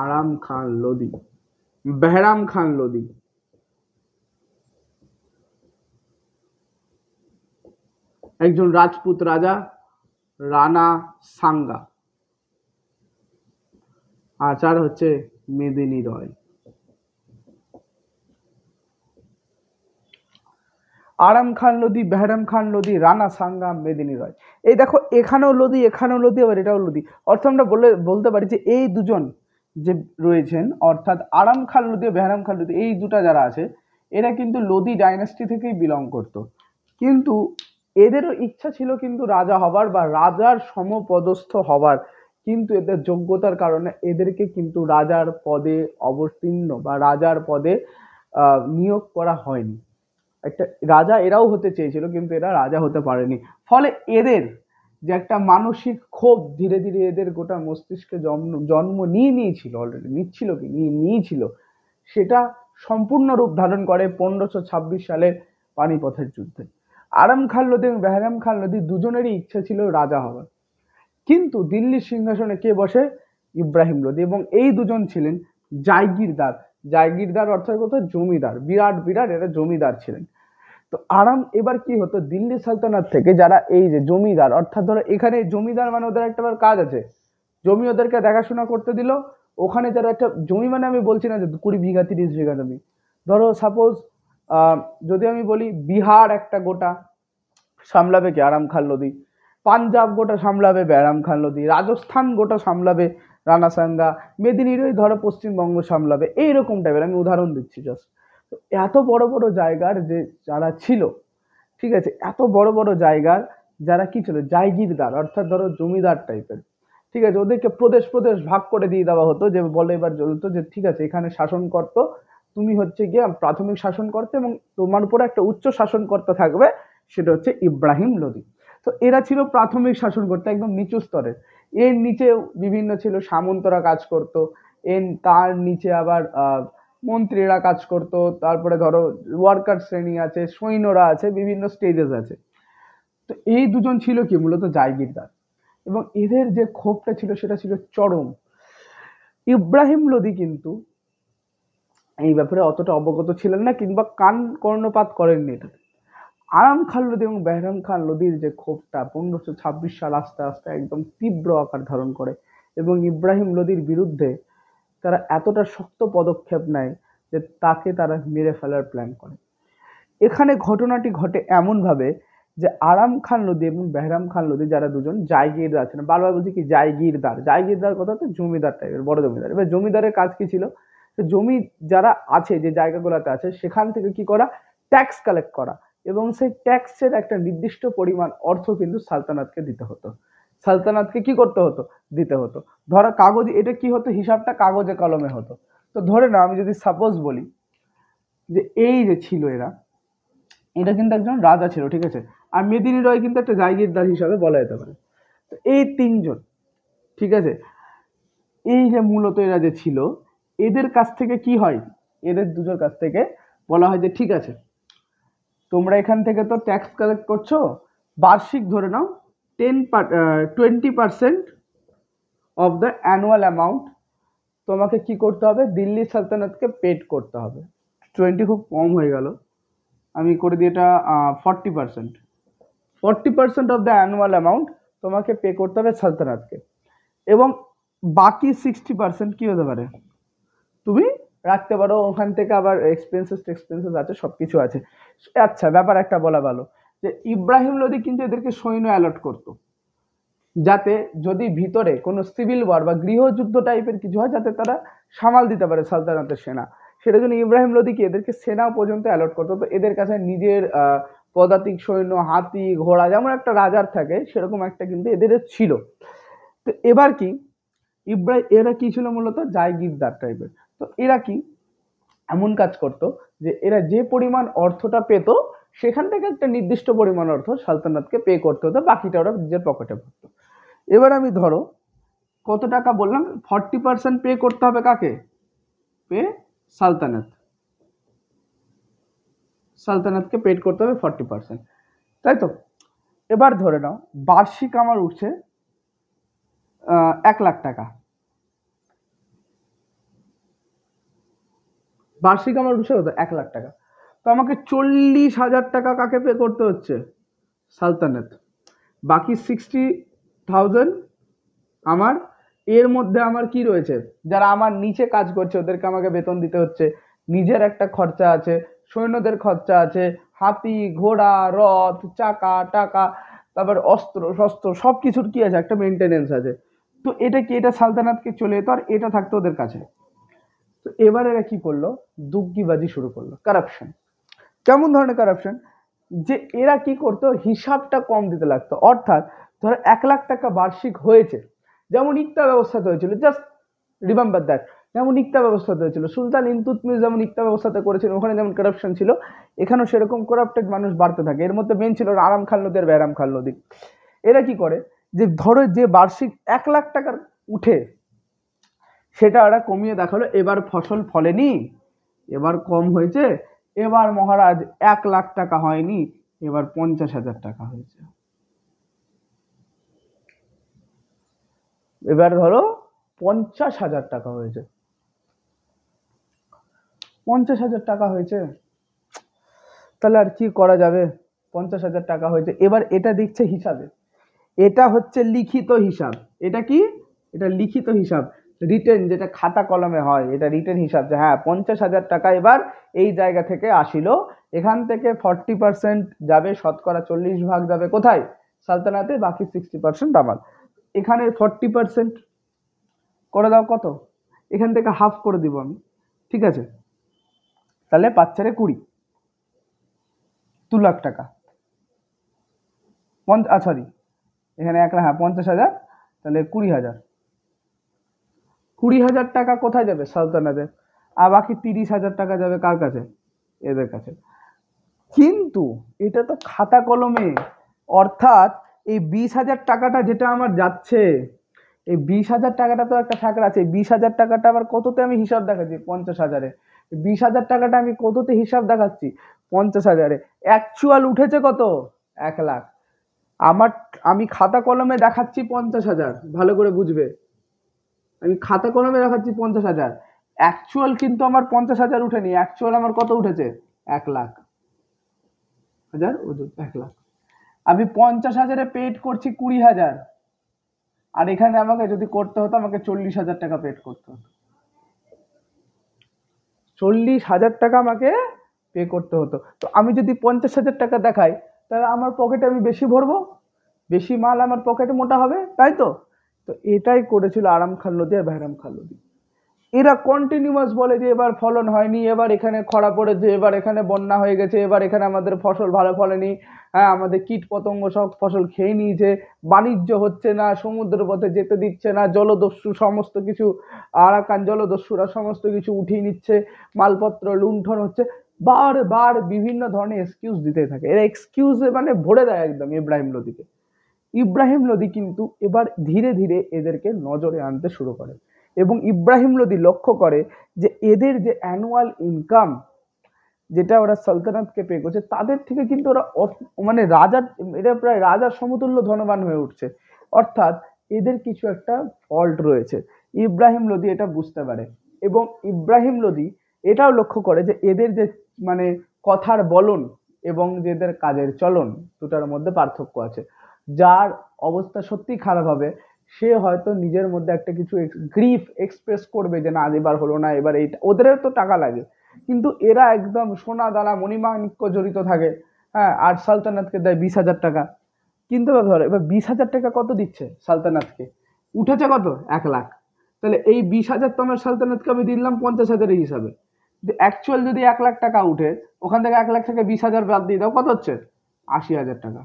A: আরাম খান লোদি, বেহরাম খান লোদি, একজন রাজপুত রাজা রানা সাঙ্গা, আর চার হচ্ছে মেদিনী রয়। আরাম খান লোদি, বেহরাম খান লোদি, রানা সাঙ্গা, মেদিনী রয়। এই দেখো, এখানেও লোদি, এখানেও লোদি, আবার এটাও লোদি। অর্থ আমরা বলতে পারি যে এই দুজন যে রয়েছেন, অর্থাৎ আরাম খান লোদি ও বেহরাম খান লোদি, এই দুটা যারা আছে এরা কিন্তু লোদি ডাইনাস্টি থেকেই বিলং করতো। কিন্তু এদেরও ইচ্ছা ছিল কিন্তু রাজা হবার বা রাজার সমপদস্থ হবার, কিন্তু এদের যোগ্যতার কারণে এদেরকে কিন্তু রাজার পদে অবতীর্ণ বা রাজার পদে নিয়োগ করা হয়নি। একটা রাজা এরাও হতে চেয়েছিল কিন্তু এরা রাজা হতে পারেনি। ফলে এদের যে একটা মানসিক ক্ষোভ ধীরে ধীরে এদের গোটা মস্তিষ্কে জন্ম নিয়েছিল, অলরেডি নিচ্ছিল কি নিয়েছিল, সেটা সম্পূর্ণ রূপ ধারণ করে 1526 সালের পানিপথের যুদ্ধে। আরাম খান লোদি এবং বেহরাম খান লোদি দুজনেরই ইচ্ছা ছিল রাজা হওয়ার, কিন্তু দিল্লির সিংহাসনে কে বসে? ইব্রাহিম লোদি। এবং এই দুজন ছিলেন জায়গিরদার। জায়গিরদার অর্থাৎ কত? জমিদার। বিরাট বিরাট এরা জমিদার ছিলেন। তো আরাম এবার কি হতো, দিল্লি সালতানাত থেকে যারা এই যে জমিদার, অর্থাৎ ধরো এখানে জমিদার মানে ওদের একটা কাজ আছে, জমি ওদেরকে দেখাশোনা করতে দিল। ওখানে যারা একটা জমি, মানে আমি বলছি না যে 20 বিঘা 30 বিঘা জমি, ধরো সাপোজ যদি আমি বলি বিহার একটা গোটা সামলাবে কে? আরাম খান লোদি। পাঞ্জাব গোটা সামলাবে বেহরাম খান লোদি। রাজস্থান গোটা সামলাবে রানা সাঙ্গা। মেদিনীরই ধরো পশ্চিমবঙ্গ সামলাবে, এইরকম টাইপের আমি উদাহরণ দিচ্ছি জাস্ট। এত বড় বড় জায়গার যে যারা ছিল, ঠিক আছে, এত বড় বড় জায়গার যারা কি ছিল? জায়গিরদার, অর্থাৎ ধরো জমিদার টাইপের, ঠিক আছে, ওদেরকে প্রদেশ প্রদেশ ভাগ করে দিয়ে দেওয়া হতো, যে বলে এবার চলতো যে ঠিক আছে এখানে শাসন করতো, তুমি হচ্ছে গিয়ে প্রাথমিক শাসন করতে, এবং তোমার উপরে একটা উচ্চ শাসনকর্তা থাকবে, সেটা হচ্ছে ইব্রাহিম লোদি। তো এরা ছিল প্রাথমিক শাসনকর্তা, একদম নিচু স্তরের। এর নিচে বিভিন্ন ছিল, সামন্তরা কাজ করতো, তার নিচে আবার মন্ত্রীরা কাজ করতো, তারপরে ধরো ওয়ার্কার শ্রেণী আছে, সৈন্যরা আছে, বিভিন্ন স্টেজেস আছে। তো এই দুজন ছিল কি মূলত জায়গিরদার, এবং এদের যে ক্ষোভটা ছিল সেটা ছিল চরম। ইব্রাহিম লোদি কিন্তু এই ব্যাপারে অতটা অবগত ছিলেন না, কিংবা কান কর্ণপাত করেননি এটা। আরাম খান লোদি এবং বেহরাম খান লোদির যে ক্ষোভটা 1526 সাল আস্তে আস্তে একদম তীব্র আকার ধারণ করে, এবং ইব্রাহিম লোদির বিরুদ্ধে তারা এতটা শক্ত পদক্ষেপ নেয় যে তাকে তারা মেরে ফেলার প্ল্যান করে। এখানে ঘটনাটি ঘটে এমনভাবে যে আরাম খান লোদি এবং বেহরাম খান লোদি যারা দুজন জায়গিরদার ছিলেন, বারবার বলছি কি জায়গিরদার, জায়গিরদার কথা তো জমিদার টাইপের, বড় জমিদার। এবার জমিদারের কাজ কি ছিল? জমি যারা আছে, যে জায়গাগুলোতে আছে, সেখান থেকে কি করা? ট্যাক্স কালেক্ট করা, এবং সেই ট্যাক্সের একটা নির্দিষ্ট পরিমাণ অর্থ কিন্তু সালতানাতকে দিতে হতো। সালতানাতকে কি করতে হতো? দিতে হতো। ধরো কাগজ, এটা কি হতো? হিসাবটা কাগজে কলমে হতো। তো ধরে না, আমি যদি সাপোজ বলি যে এই যে ছিল এরা, এটা কিন্তু একজন রাজা ছিল, ঠিক আছে, আর মেদিনী রয় কিন্তু একটা জায়গিরদার হিসাবে বলা যেতে পারে। তো এই তিনজন, ঠিক আছে, এই যে মূলত এরা যে ছিল, এদের কাছ থেকে কি হয়? এদের দুজোর কাছ থেকে বলা হয় যে ঠিক আছে, তোমরা এখান থেকে তো ট্যাক্স কালেক্ট করছো, বার্ষিক ধরে নাও 20% অফ দ্য অ্যানুয়াল অ্যামাউন্ট তোমাকে কি করতে হবে? দিল্লি সালতানাতকে পেড করতে হবে। 20 খুব কম হয়ে গেল, আমি করে দিই এটা 40%। 40% অফ দ্য অ্যানুয়াল অ্যামাউন্ট তোমাকে পে করতে হবে সালতানাতকে, এবং বাকি 60% কি হতে পারে? তুমি রাখতে পারো, ওখান থেকে আবার এক্সপেন্সেস আছে, সব কিছু আছে। আচ্ছা, ব্যাপার একটা বলা ভালো, যে ইব্রাহিম লোদি কিন্তু এদেরকে সৈন্য অ্যালট করতো, যাতে যদি ভিতরে কোনো সিভিল ওয়ার বা গৃহযুদ্ধ টাইপের কিছু হয়, যাতে তারা সামাল দিতে পারে সালতানাতের সেনা। সেটার জন্য ইব্রাহিম লোদি কি এদেরকে সেনা পর্যন্ত অ্যালট করতো। তো এদের কাছে নিজের পদাতিক সৈন্য, হাতি, ঘোড়া, যেমন একটা রাজার থাকে সেরকম একটা কিন্তু এদের ছিল। তো এবার কি, এরা কি ছিল? মূলত জায়গিরদার টাইপের। তো এরা কি এমন কাজ করতো যে এরা যে পরিমাণ অর্থটা পেত, সেখান থেকে একটা নির্দিষ্ট পরিমাণ অর্থ সালতানাতকে পে করতে হতো, বাকিটা ওরা নিজের পকেটে ভরতো। এবার আমি ধরো কত টাকা বললাম? 40% পে করতে হবে কাকে? পে সালতানাত, সালতানাতকে পেড করতে হবে 40%, তাই তো? এবার ধরে নাও বার্ষিক আমার উঠছে 1 লাখ টাকা, বার্ষিক আমার উঠছে কত? 1 লাখ টাকা। তো আমাকে 40,000 টাকা কাকে পে করতে হচ্ছে? সালতানাত। বাকি 60,000 আমার, এর মধ্যে আমার কি রয়েছে? যারা আমার নিচে কাজ করছে ওদেরকে আমাকে বেতন দিতে হচ্ছে, নিজের একটা খরচা আছে, সৈন্যদের খরচা আছে, হাতি, ঘোড়া, রথ, চাকা টাকা, তারপর অস্ত্র শস্ত্র, সব কিছুর কি আছে? একটা মেনটেনেন্স আছে। তো এটা কি, এটা সালতানাতকে চলে যেত আর এটা থাকতো ওদের কাছে। তো এবার এরা কি করলো, দুগ্গিবাজি শুরু করলো, কারাপশন। কেমন ধরনের কারাপশন, যে এরা কি করতো, হিসাবটা কম দিতে লাগতো। অর্থাৎ ধরো 1,00,000 টাকা বার্ষিক হয়েছে, যেমন ইকতা ব্যবস্থাতে হয়েছিল, জাস্ট রিমেম্বার দ্যাট, যেমন ইকতা ব্যবস্থাতে হয়েছিল, সুলতান ইলতুৎমিশ যেমন ইকতা ব্যবস্থাতে করেছিল, ওখানে যেমন কারাপশন ছিল, এখানেও সেরকম করাপ্টেড মানুষ বাড়তে থাকে। এর মধ্যে মেন ছিল আরাম খান নদী আর বেহরাম খান নদী। এরা কি করে, যে ধরো যে বার্ষিক 1,00,000 টাকার উঠে, সেটা ওরা কমিয়ে দেখালো, এবার ফসল ফলেনি, এবার কম হয়েছে, এবার মহারাজ 1,00,000 টাকা হয়নি, এবার 50,000 টাকা হয়েছে। এবার ধরো 50,000 টাকা হয়েছে, 50,000 টাকা হয়েছে, তাহলে আর কি করা যাবে, 50,000 টাকা হয়েছে। এবার এটা দিচ্ছে হিসাবে, এটা হচ্ছে লিখিত হিসাব। এটা কি, এটা লিখিত হিসাব, রিটেন, যেটা খাতা কলমে হয়, এটা রিটেন হিসাব, যে হ্যাঁ 50,000 টাকা এবার এই জায়গা থেকে আসিল, এখান থেকে 40% যাবে, শতকরা 40 ভাগ যাবে কোথায়, সালতানাতে, বাকি 60% আমার। এখানে 40% করে দাও কত, এখান থেকে হাফ করে দিব আমি, ঠিক আছে, তাহলে 5×4 = 20, 2,00,000 টাকা, সরি, এখানে হ্যাঁ 50,000, তাহলে 20,000, 20,000 টাকা কোথায় যাবে, সালতানাতে, আর বাকি 30,000 টাকা যাবে কার কাছে, এদের কাছে। কিন্তু এটা তো খাতা কলমে, অর্থাৎ এই 20,000 টাকাটা যেটা আমার যাচ্ছে, এই 20,000 টাকাটা তো একটা ফ্যাক্টর আছে, 20,000 টাকাটা আবার কততে আমি হিসাব দেখাচ্ছি, 50,000-এ। 20,000 টাকাটা আমি কততে হিসাব দেখাচ্ছি, 50,000-এ। অ্যাকচুয়াল উঠেছে কত, 1,00,000। আমার, আমি খাতা কলমে দেখাচ্ছি 50,000, ভালো করে বুঝবে, আমি খাতা কলমে দেখাচ্ছি 50,000, অ্যাকচুয়াল কিন্তু আমার 50,000 উঠেনি, অ্যাকচুয়াল আমার কত উঠেছে, 1,00,000, 1,00,000, আমি 50,000-এ পেড করছি 20,000, আর এখানে আমাকে যদি করতে হতো, আমাকে 40,000 টাকা পেড করতে হতো, 40,000 টাকা আমাকে পে করতে হতো। তো আমি যদি 50,000 টাকা দেখাই, তাহলে আমার পকেটে আমি বেশি ভরবো, বেশি মাল আমার পকেটে মোটা হবে, তাই তো। তো এটাই করেছিল আরাম খান লোদি আর বেহরাম খান লোদি। এরা কন্টিনিউয়াস বলে যে এবার ফলন হয়নি, এবার এখানে খরা পড়েছে, এবার এখানে বন্যা হয়ে গেছে, এবার এখানে আমাদের ফসল ভালো ফলেনি, হ্যাঁ আমাদের কীট পতঙ্গ সব ফসল খেয়ে নিয়েছে, বাণিজ্য হচ্ছে না, সমুদ্র পথে যেতে দিচ্ছে না, জলদস্যু সমস্ত কিছু, আরাকান জলদস্যুরা সমস্ত কিছু উঠিয়ে নিচ্ছে, মালপত্র লুণ্ঠন হচ্ছে, বারবার বিভিন্ন ধরনের এক্সকিউজ দিতে থাকে। এরা এক্সকিউজে মানে ভরে দেয় একদম ইব্রাহিম লোদিকে। ইব্রাহিম লোদি কিন্তু এবার ধীরে ধীরে এদেরকে নজরে আনতে শুরু করে, এবং ইব্রাহিম লোদি লক্ষ্য করে যে এদের যে অ্যানুয়াল ইনকাম, যেটা ওরা সালতানাতকে পে করছে, তাদের থেকে কিন্তু ওরা মানে রাজার, এরা প্রায় রাজার সমতুল্য ধনবান হয়ে উঠছে। অর্থাৎ এদের কিছু একটা ফল্ট রয়েছে, ইব্রাহিম লোদি এটা বুঝতে পারে, এবং ইব্রাহিম লোদি এটাও লক্ষ্য করে যে এদের যে মানে কথার বলন এবং যে এদের কাজের চলন, দুটার মধ্যে পার্থক্য আছে। যার অবস্থা সত্যি খারাপ হবে, সে হয়তো নিজের মধ্যে একটা কিছু গ্রিফ এক্সপ্রেস করবে যে না এবার হলো না, এবার এইটা, ওদের তো টাকা লাগে, কিন্তু এরা একদম সোনা দানা মণিমাণিক্য জড়িত থাকে, হ্যাঁ, আর সালতানাতকে দেয় 20,000 টাকা। কিন্তু ধরো এবার 20,000 টাকা কত দিচ্ছে সালতানাতকে, উঠেছে কত, 1,00,000, তাহলে এই 20,000 তো আমার সালতানাতকে আমি দিলাম 50,000-এর হিসাবে, অ্যাকচুয়াল যদি 1,00,000 টাকা উঠে, ওখান থেকে 1,00,000 থেকে 20,000 বাদ দিয়ে দাও, কত হচ্ছে, 80,000 টাকা।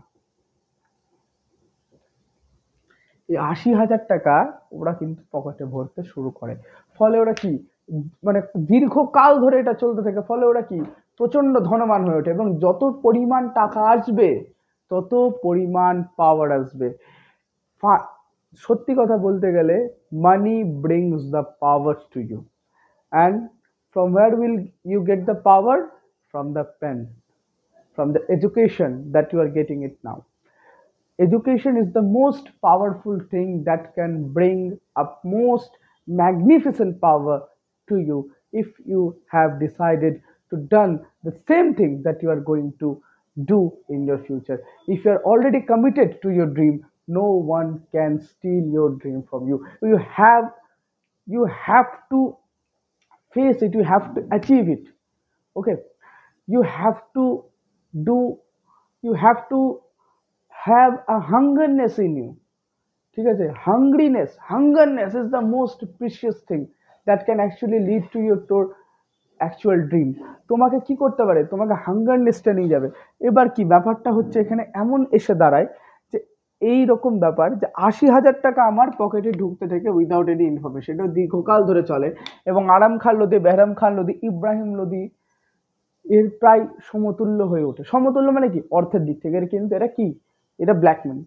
A: এই 80,000 টাকা ওরা কিন্তু পকেটে ভরতে শুরু করে। ফলে ওরা কি, মানে দীর্ঘকাল ধরে এটা চলতে থাকে, ফলে ওরা কি প্রচন্ড ধনবান হয়ে ওঠে, এবং যত পরিমাণ টাকা আসবে তত পরিমাণ পাওয়ার আসবে। সত্যি কথা বলতে গেলে, money brings the power to you, and from where will you get the power, from the pen, from the education that you are getting it now. Education is the most powerful thing that can bring a most magnificent power to you if you have decided to done the same thing that you are going to do in your future. If you are already committed to your dream, no one can steal your dream from you. You have to face it, you have to achieve it. Okay, you have to do, you have to have a hungerness in you, ঠিক আছে? Hungerness is the most precious thing that can actually lead to তোর actual dream. তোমাকে কি করতে পারে, তোমাকে হাঙ্গারনেসটা নিয়ে যাবে। এবার কি ব্যাপারটা হচ্ছে এখানে এমন এসে দাঁড়ায় যে এই রকম ব্যাপার যে ৮০,০০০ টাকা আমার পকেটে ঢুকতে থেকে উইদাউট এনি ইনফরমেশন, এটা দীর্ঘকাল ধরে চলে। এবং আরাম খান লোদি, বেহরাম খান লোদি, ইব্রাহিম লোদি এর প্রায় সমতুল্য হয়ে ওঠে। সমতুল্য মানে কি, অর্থের দিক থেকে এর কিন্তু এটা কি, এটা ব্ল্যাকমেল।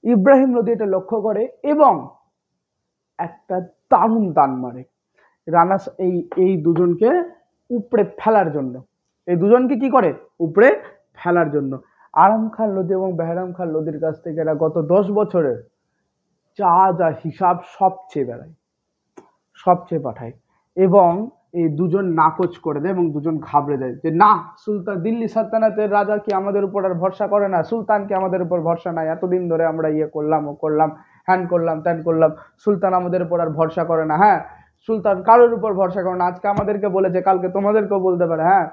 A: ইব্রাহিম লোদি এটা লক্ষ্য করে এবং একটা দারুণ দান মারে রানা এই এই দুজনকে উপড়ে ফেলার জন্য। এই দুজনকে কি করে, উপড়ে ফেলার জন্য। আরাম খান লোদি এবং বেহরাম খান লোদির কাছ থেকে এরা গত 10 বছরের যা যা হিসাব সব চেয়ে বেড়ায়, সব চেয়ে পাঠায়। এবং এই দুজন নাকচ করে দেয় এবং দুজন ঘাবড়ে যায় যে না, সুলতান দিল্লি সালতানাতের রাজা কি আমাদের উপর আর ভরসা করে না, সুলতান কি আমাদের উপর ভরসা নাই, এতদিন ধরে আমরা ইয়ে করলাম ও করলাম, হ্যান করলাম ত্যান করলাম, সুলতান আমাদের উপর আর ভরসা করে না। হ্যাঁ, সুলতান কারোর উপর ভরসা করে না, আজকে আমাদেরকে বলেছে কালকে তোমাদেরকেও বলতে পারে। হ্যাঁ,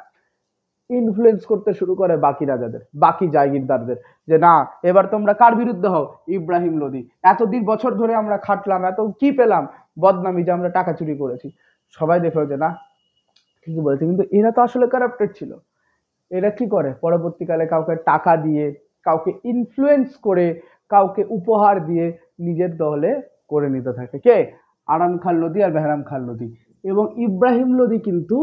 A: ইনফ্লুয়েন্স করতে শুরু করে বাকি রাজাদের, বাকি জাগিরদারদের, যে না এবার তোমরা কার বিরুদ্ধে হও, ইব্রাহিম লোদি। এতদিন বছর ধরে আমরা খাটলাম, এত কি পেলাম, বদনামি যে আমরা টাকা চুরি করেছি। সবাই দেখলো যে না, ঠিকই বলেছে, কিন্তু এরা তো আসলে কারাপ্টেড ছিল। এরা কি করে, পরবর্তীকালে কাউকে টাকা দিয়ে, কাউকে ইনফ্লুয়েন্স করে, কাউকে উপহার দিয়ে নিজের দলে করে নিতে থাকে। কে, আরাম খান লোদি আর বেহরাম খান লোদি। এবং ইব্রাহিম লোদি কিন্তু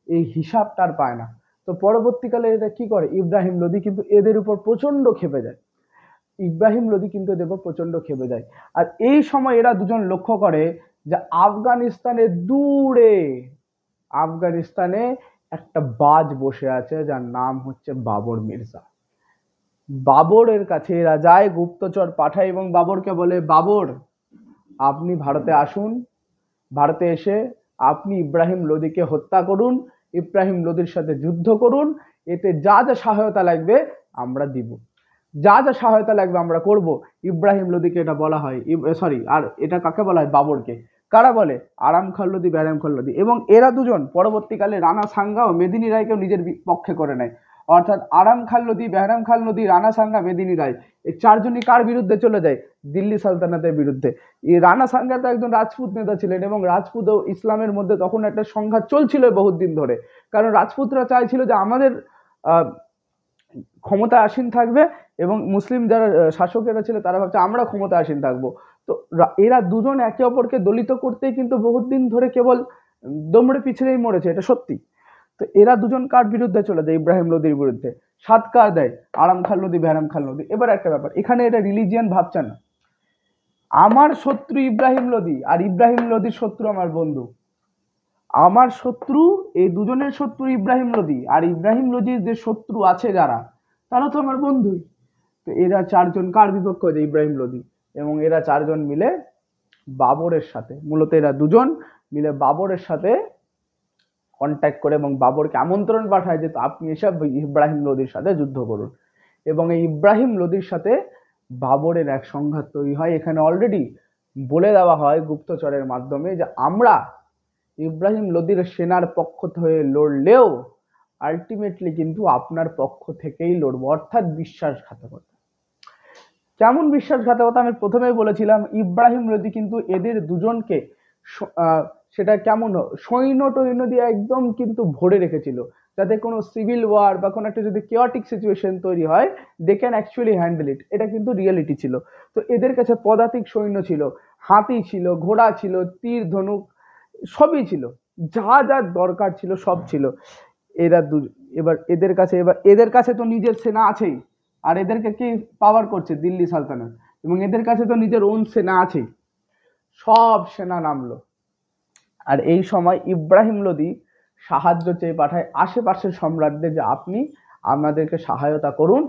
A: এই হিসাবটা আর পায় না। তো পরবর্তীকালে এটা কি করে, ইব্রাহিম লোদি কিন্তু এদের উপর প্রচন্ড খেপে যায়। ইব্রাহিম লোদি কিন্তু এদের উপর প্রচন্ড খেপে যায়। আর এই সময় এরা দুজন লক্ষ্য করে যে আফগানিস্তানের দূরে, আফগানিস্তানে একটা বাজ বসে আছে যার নাম হচ্ছে বাবর মির্জা। বাবরের কাছে এরা যায়, গুপ্তচর পাঠায় এবং বাবরকে বলে, বাবর আপনি ভারতে আসুন, ভারতে এসে আপনি ইব্রাহিম লোদিকে হত্যা করুন, ইব্রাহিম লোদির সাথে যুদ্ধ করুন, এতে যা যা সহায়তা লাগবে আমরা দিব, যা যা সহায়তা লাগবে আমরা করব। ইব্রাহিম লোদিকে এটা বলা হয়, সরি, আর এটা কাকে বলা হয়, বাবরকে। কারা বলে, আরাম খান লোদি, বেহরাম খান লোদি। এবং এরা দুজন পরবর্তীকালে রানা সাঙ্গা ও মেদিনী রায়কেও নিজের পক্ষে করে নেয়। অর্থাৎ আরাম খান লোদি, বেহরাম খান লোদি, রানা সাঙ্গা, মেদিনী রায়, এই চারজনই কার বিরুদ্ধে চলে যায়, দিল্লি সালতানাতের বিরুদ্ধে। এই রানা সাঙ্গা তো একজন রাজপুত নেতা ছিলেন এবং রাজপুত ও ইসলামের মধ্যে তখন একটা সংঘাত চলছিল বহুত দিন ধরে। কারণ রাজপুতরা চাইছিল যে আমাদের ক্ষমতা আসীন থাকবে এবং মুসলিম যারা শাসকেরা ছিল তারা ভাবছে আমরা ক্ষমতা আসীন থাকবো। তো এরা দুজন একে অপরকে দলিত করতেই কিন্তু বহুত দিন ধরে কেবল দমড়ে পিছড়েই মরেছে, এটা সত্যি। তো এরা দুজন কার বিরুদ্ধে চলে যায়, ইব্রাহিম লোদির বিরুদ্ধে। সাত কার দেয়, আরাম খান লোদি, বেহরাম খান লোদি। এবার একটা ব্যাপার, এখানে এটা রিলিজিয়ান ভাবছে না। আমার শত্রু ইব্রাহিম লোদি আর ইব্রাহিম লোদির শত্রু আমার বন্ধু। আমার শত্রু, এই দুজনের শত্রু ইব্রাহিম লোদি আর ইব্রাহিম লোদির যে শত্রু আছে যারা, তারা তো আমার বন্ধুই। তো এরা চারজন কার বিপক্ষে হয়ে যায়, ইব্রাহিম লোদি। এবং এরা চারজন মিলে বাবরের সাথে, মূলত এরা দুজন মিলে বাবরের সাথে কন্ট্যাক্ট করে এবং বাবরকে আমন্ত্রণ পাঠায় যে আপনি এসব ইব্রাহিম লোদির সাথে যুদ্ধ করুন। এবং এই ইব্রাহিম লোদির সাথে বাবরের এক সংঘাত তৈরি হয়। এখানে অলরেডি বলে দেওয়া হয় গুপ্তচরের মাধ্যমে যে আমরা ইব্রাহিম লোদির সেনার পক্ষ হয়ে লড়লেও আলটিমেটলি কিন্তু আপনার পক্ষ থেকেই লড়বো, অর্থাৎ বিশ্বাসঘাতকতা। কেমন বিশ্বাসঘাতকতা, আমি প্রথমেই বলেছিলাম ইব্রাহিম লোদি কিন্তু এদের দুজনকে সেটা কেমন সৈন্য টৈন্য দিয়ে একদম কিন্তু ভরে রেখেছিল, যাতে কোনো সিভিল ওয়ার বা কোনো একটা যদি কেওয়াটিক সিচুয়েশন তৈরি হয় they can actually handle it. এটা কিন্তু রিয়েলিটি ছিল। তো এদের কাছে পদাতিক সৈন্য ছিল, হাতি ছিল, ঘোড়া ছিল, তীর ধনুক সবই ছিল, যা যা দরকার ছিল সব ছিল। এরা এবার এদের কাছে তো নিজের সেনা আছেই, আর এদেরকে কি পাওয়ার করছে দিল্লি সালতানাত, এবং এদের কাছে তো নিজের ওন সেনা আছেই। সব সেনা নামলো। আর এই সময় ইব্রাহিম লোদি সাহায্য চেয়ে পাঠায় আশেপাশের সম্রাটদের যে আপনি আমাদেরকে সহায়তা করুন,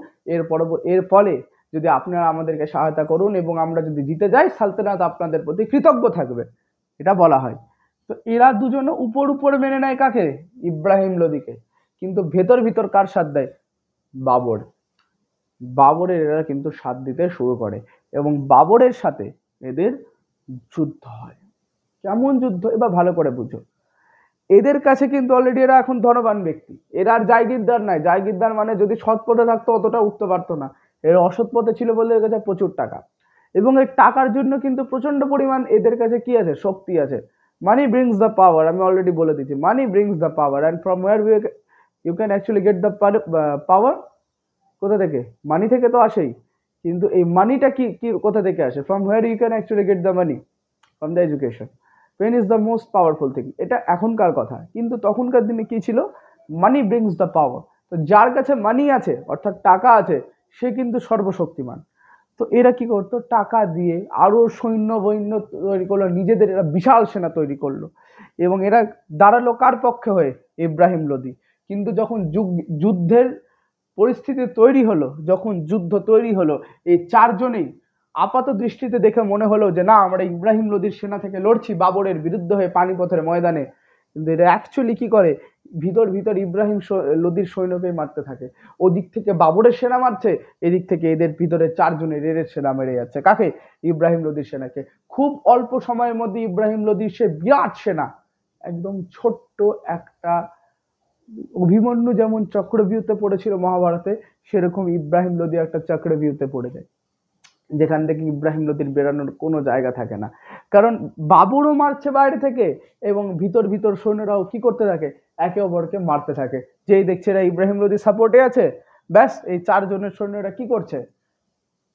A: এর ফলে যদি আপনারা আমাদেরকে সহায়তা করুন এবং আমরা যদি জিতে যাই সালতানাত আপনাদের প্রতি কৃতজ্ঞ থাকবে, এটা বলা হয়। তো এরা দুজনে উপর মেনে নেয় কাকে, ইব্রাহিম লোদিকে। কিন্তু ভেতর ভিতর কার সাথ দেয়, বাবর। বাবরের এরা কিন্তু সাথ দিতে শুরু করে এবং বাবরের সাথে এদের যুদ্ধ হয়। কেমন যুদ্ধ, এবার ভালো করে বুঝো। এদের কাছে কিন্তু অলরেডি এরা এখন ধনবান ব্যক্তি, এরা আর জায়গিরদার নাই। জায়গিরদার মানে যদি সৎ পথে থাকতো অতটা উঠতে পারতো না, এরা অসৎ পথে ছিল বলে এর কাছে প্রচুর টাকা। এবং এই টাকার জন্য কিন্তু প্রচন্ড পরিমাণ এদের কাছে কি আছে, শক্তি আছে। মানি ব্রিংস দ্য পাওয়ার, আমি অলরেডি বলে দিচ্ছি, money brings the power and from where you can actually get the power. কোথা থেকে? মানি থেকে তো আসেই, কিন্তু এই মানিটা কি কি কোথা থেকে আসে? From where you can actually get the money? From the education. Pen is the most powerful thing. এটা এখনকার কথা, কিন্তু তখনকার দিনে কি ছিল? Money brings the power. তো যার কাছে মানি আছে অর্থাৎ টাকা আছে সে কিন্তু সর্বশক্তিমান। তো এরা কি করতো? টাকা দিয়ে আরো সৈন্য বৈন্য তৈরি করলো, নিজেদের এরা বিশাল সেনা তৈরি করলো, এবং এরা দাঁড়ালো কার পক্ষে হয়ে? ইব্রাহিম লোদি। কিন্তু যখন যুদ্ধের পরিস্থিতি তৈরি হলো, যখন যুদ্ধ তৈরি হলো, এই চারজনেই আপাত দৃষ্টিতে দেখে মনে হলো যে না, আমরা ইব্রাহিম লোদির সেনা থেকে লড়ছি বাবরের বিরুদ্ধে হয়ে পানিপথের ময়দানে, কিন্তু এটা অ্যাকচুয়ালি কি করে? ভিতর ভিতর ইব্রাহিম লোদির সৈন্যকে মারতে থাকে। ওদিক থেকে বাবরের সেনা মারছে, এদিক থেকে এদের ভিতরে চারজনের এদের সেনা মেরে যাচ্ছে। কাকে? ইব্রাহিম লোদির সেনাকে। খুব অল্প সময়ের মধ্যে ইব্রাহিম লোদির সে বিরাট সেনা একদম ছোট্ট একটা, অভিমন্যু যেমন চক্রবিউতে পড়েছিল মহাভারতে, সেরকম ইব্রাহিম লোদি একটা চক্রবিউতে পড়ে যায়, যেখান থেকে ইব্রাহিম লোদির বেরানোর কোনো জায়গা থাকে না। কারণ বাবরও মারছে বাইরে থেকে, এবং ভিতর ভিতর সৈন্যরাও কি করতে থাকে? একে অপরকে মারতে থাকে। যেই দেখছে এরা ইব্রাহিম লোদি সাপোর্টে আছে, ব্যাস এই চারজনের সৈন্যরা কি করছে?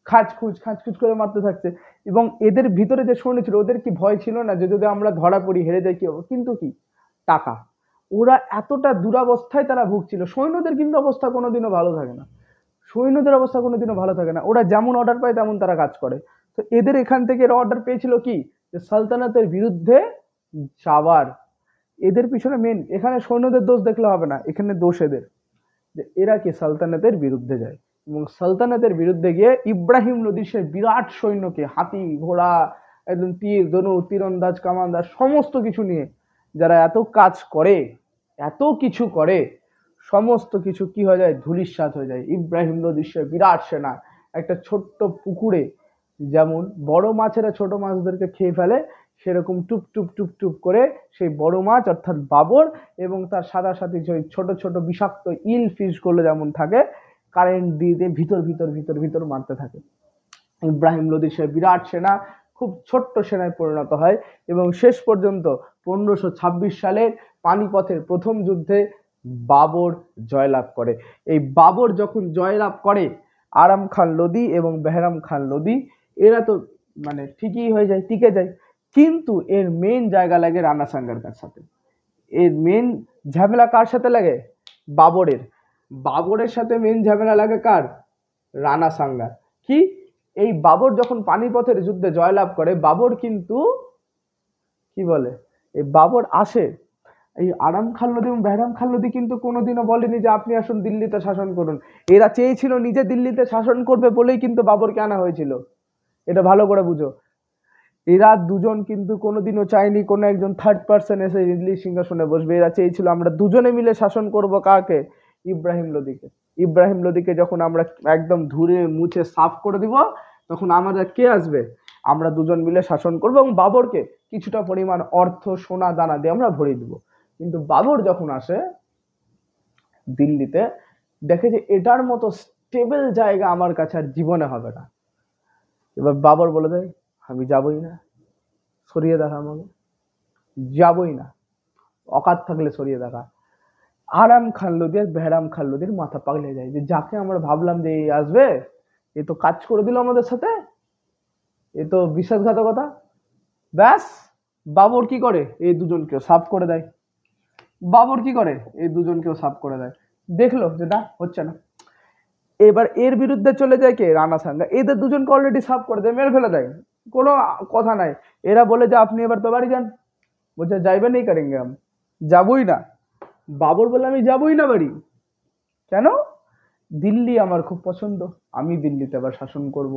A: খাঁচখুচ করে মারতে থাকছে। এবং এদের ভিতরে যে সৈন্য ছিল ওদের কি ভয় ছিল না যে যদি আমরা ধরা পড়ি, হেরে যাই, কি হবে? কিন্তু কি? টাকা। ওরা এতটা দুরাবস্থায় তারা ভুগছিল। সৈন্যদের কিন্তু অবস্থা কোনোদিনও ভালো থাকে না, সৈন্যদের অবস্থা কোনোদিনও ভালো থাকে না। ওরা যেমন অর্ডার পায় তেমন তারা কাজ করে। তো এদের এখান থেকে এরা অর্ডার পেয়েছিল কি? যে সালতানাতের বিরুদ্ধে যাওয়ার। এদের পিছনে মেন, এখানে সৈন্যদের দোষ দেখলে হবে না, এখানে দোষ এদের, যে এরা কি সালতানাতের বিরুদ্ধে যায়, এবং সালতানাতের বিরুদ্ধে গিয়ে ইব্রাহিম লোদি সে বিরাট সৈন্যকে, হাতি ঘোড়া একদম তীর ধনু তীরন্দাজ কামানদাজ সমস্ত কিছু নিয়ে, যারা এত কাজ করে, এত কিছু করে, সমস্ত কিছু কি হয়ে যায়? ধূলিসাৎ হয়ে যায়। ইব্রাহিম লোদির সে বিরাট সেনা একটা ছোট্ট পুকুরে, যেমন বড় মাছেরা ছোট মাছদেরকে খেয়ে ফেলে, সেরকম টুপ টুপ টুপ টুপ করে সেই বড় মাছ অর্থাৎ বাবর এবং তার সাথে সাথে যে ছোট ছোট বিষাক্ত ইল ফিশ গুলো যেমন থাকে, কারেন্ট দিয়ে দিয়ে ভিতর ভিতর ভিতর ভিতর মারতে থাকে। ইব্রাহিম লোদির সে বিরাট সেনা খুব ছোট্ট সেনায় পরিণত হয়, এবং শেষ পর্যন্ত 1526 সালের পানিপথের প্রথম যুদ্ধে বাবর জয়লাভ করে। এই বাবর যখন জয়লাভ করে, আরাম খান লোদি এবং বেহরাম খান লোদি এরা তো মানে ঠিকই হয়ে যায়, টিকে যায়, কিন্তু এর মেন জায়গা লাগে রানা সাঙ্গার সাথে। এর মেন ঝামেলা কার সাথে লাগে? বাবরের। বাবরের সাথে মেন ঝামেলা লাগে কার? রানা সাঙ্গা। কি? এই বাবর যখন পানিপথের যুদ্ধে জয়লাভ করে, বাবর কিন্তু কি বলে, এই বাবর আসে, এই আরাম খান লোদি এবং বেহরাম খান লোদি কিন্তু কোনোদিনও বলেনি যে আপনি আসুন দিল্লিতে শাসন করুন। এরা চেয়েছিল নিজে দিল্লিতে শাসন করবে বলেই কিন্তু বাবরকে আনা হয়েছিল। এটা ভালো করে বুঝো। এরা দুজন কিন্তু কোনোদিনও চায়নি কোনো একজন থার্ড পার্সন এসে দিল্লি সিংহাসনে বসবে। এরা চেয়েছিল আমরা দুজনে মিলে শাসন করব। কাকে? ইব্রাহিম লোদিকে। ইব্রাহিম লোদিকে যখন আমরা একদম ধুয়ে মুছে সাফ করে দিব, তখন আমাদের কে আসবে? আমরা দুজন মিলে শাসন করব, এবং বাবরকে কিছুটা পরিমাণ অর্থ সোনা দানা দিয়ে আমরা ভরিয়ে দিব। কিন্তু বাবর যখন আসে দিল্লিতে, দেখে যে এটার মতো স্টেবল জায়গা আমার কাছে আর জীবনে হবে না। এবার বাবর বলে দেয় আমি যাবই না, সরিয়ে দেখা আমাকে, যাবই না, অকাত থাকলে সরিয়ে দেখা। আরাম খান লোদি আর বেহরাম খান লোদির মাথা পাগলে যায় যে যাকে আমরা ভাবলাম যে এই আসবে, এ তো কাজ করে দিল আমাদের সাথে, এ তো বিশ্বাসঘাতকতা। ব্যাস বাবর কি করে? এই দুজনকে সাফ করে দেয়। বাবর কি করে? এই দুজনকেও সাফ করে দেয়। দেখলো যে না হচ্ছে না, এবার এর বিরুদ্ধে চলে যায় কে? রানা সাঙ্গা। এদের দুজনকে অলরেডি সাফ করে দেয়, মেরে ফেলে দেয়, কোনো কথা নাই। এরা বলে যে আপনি এবার তো বাড়ি যান। বলছে যাইবে নেই করেঙ্গে हम, যাবই না। বাবর বলে আমি যাবই না বাড়ি। কেন? দিল্লি আমার খুব পছন্দ, আমি দিল্লিতে আবার শাসন করব,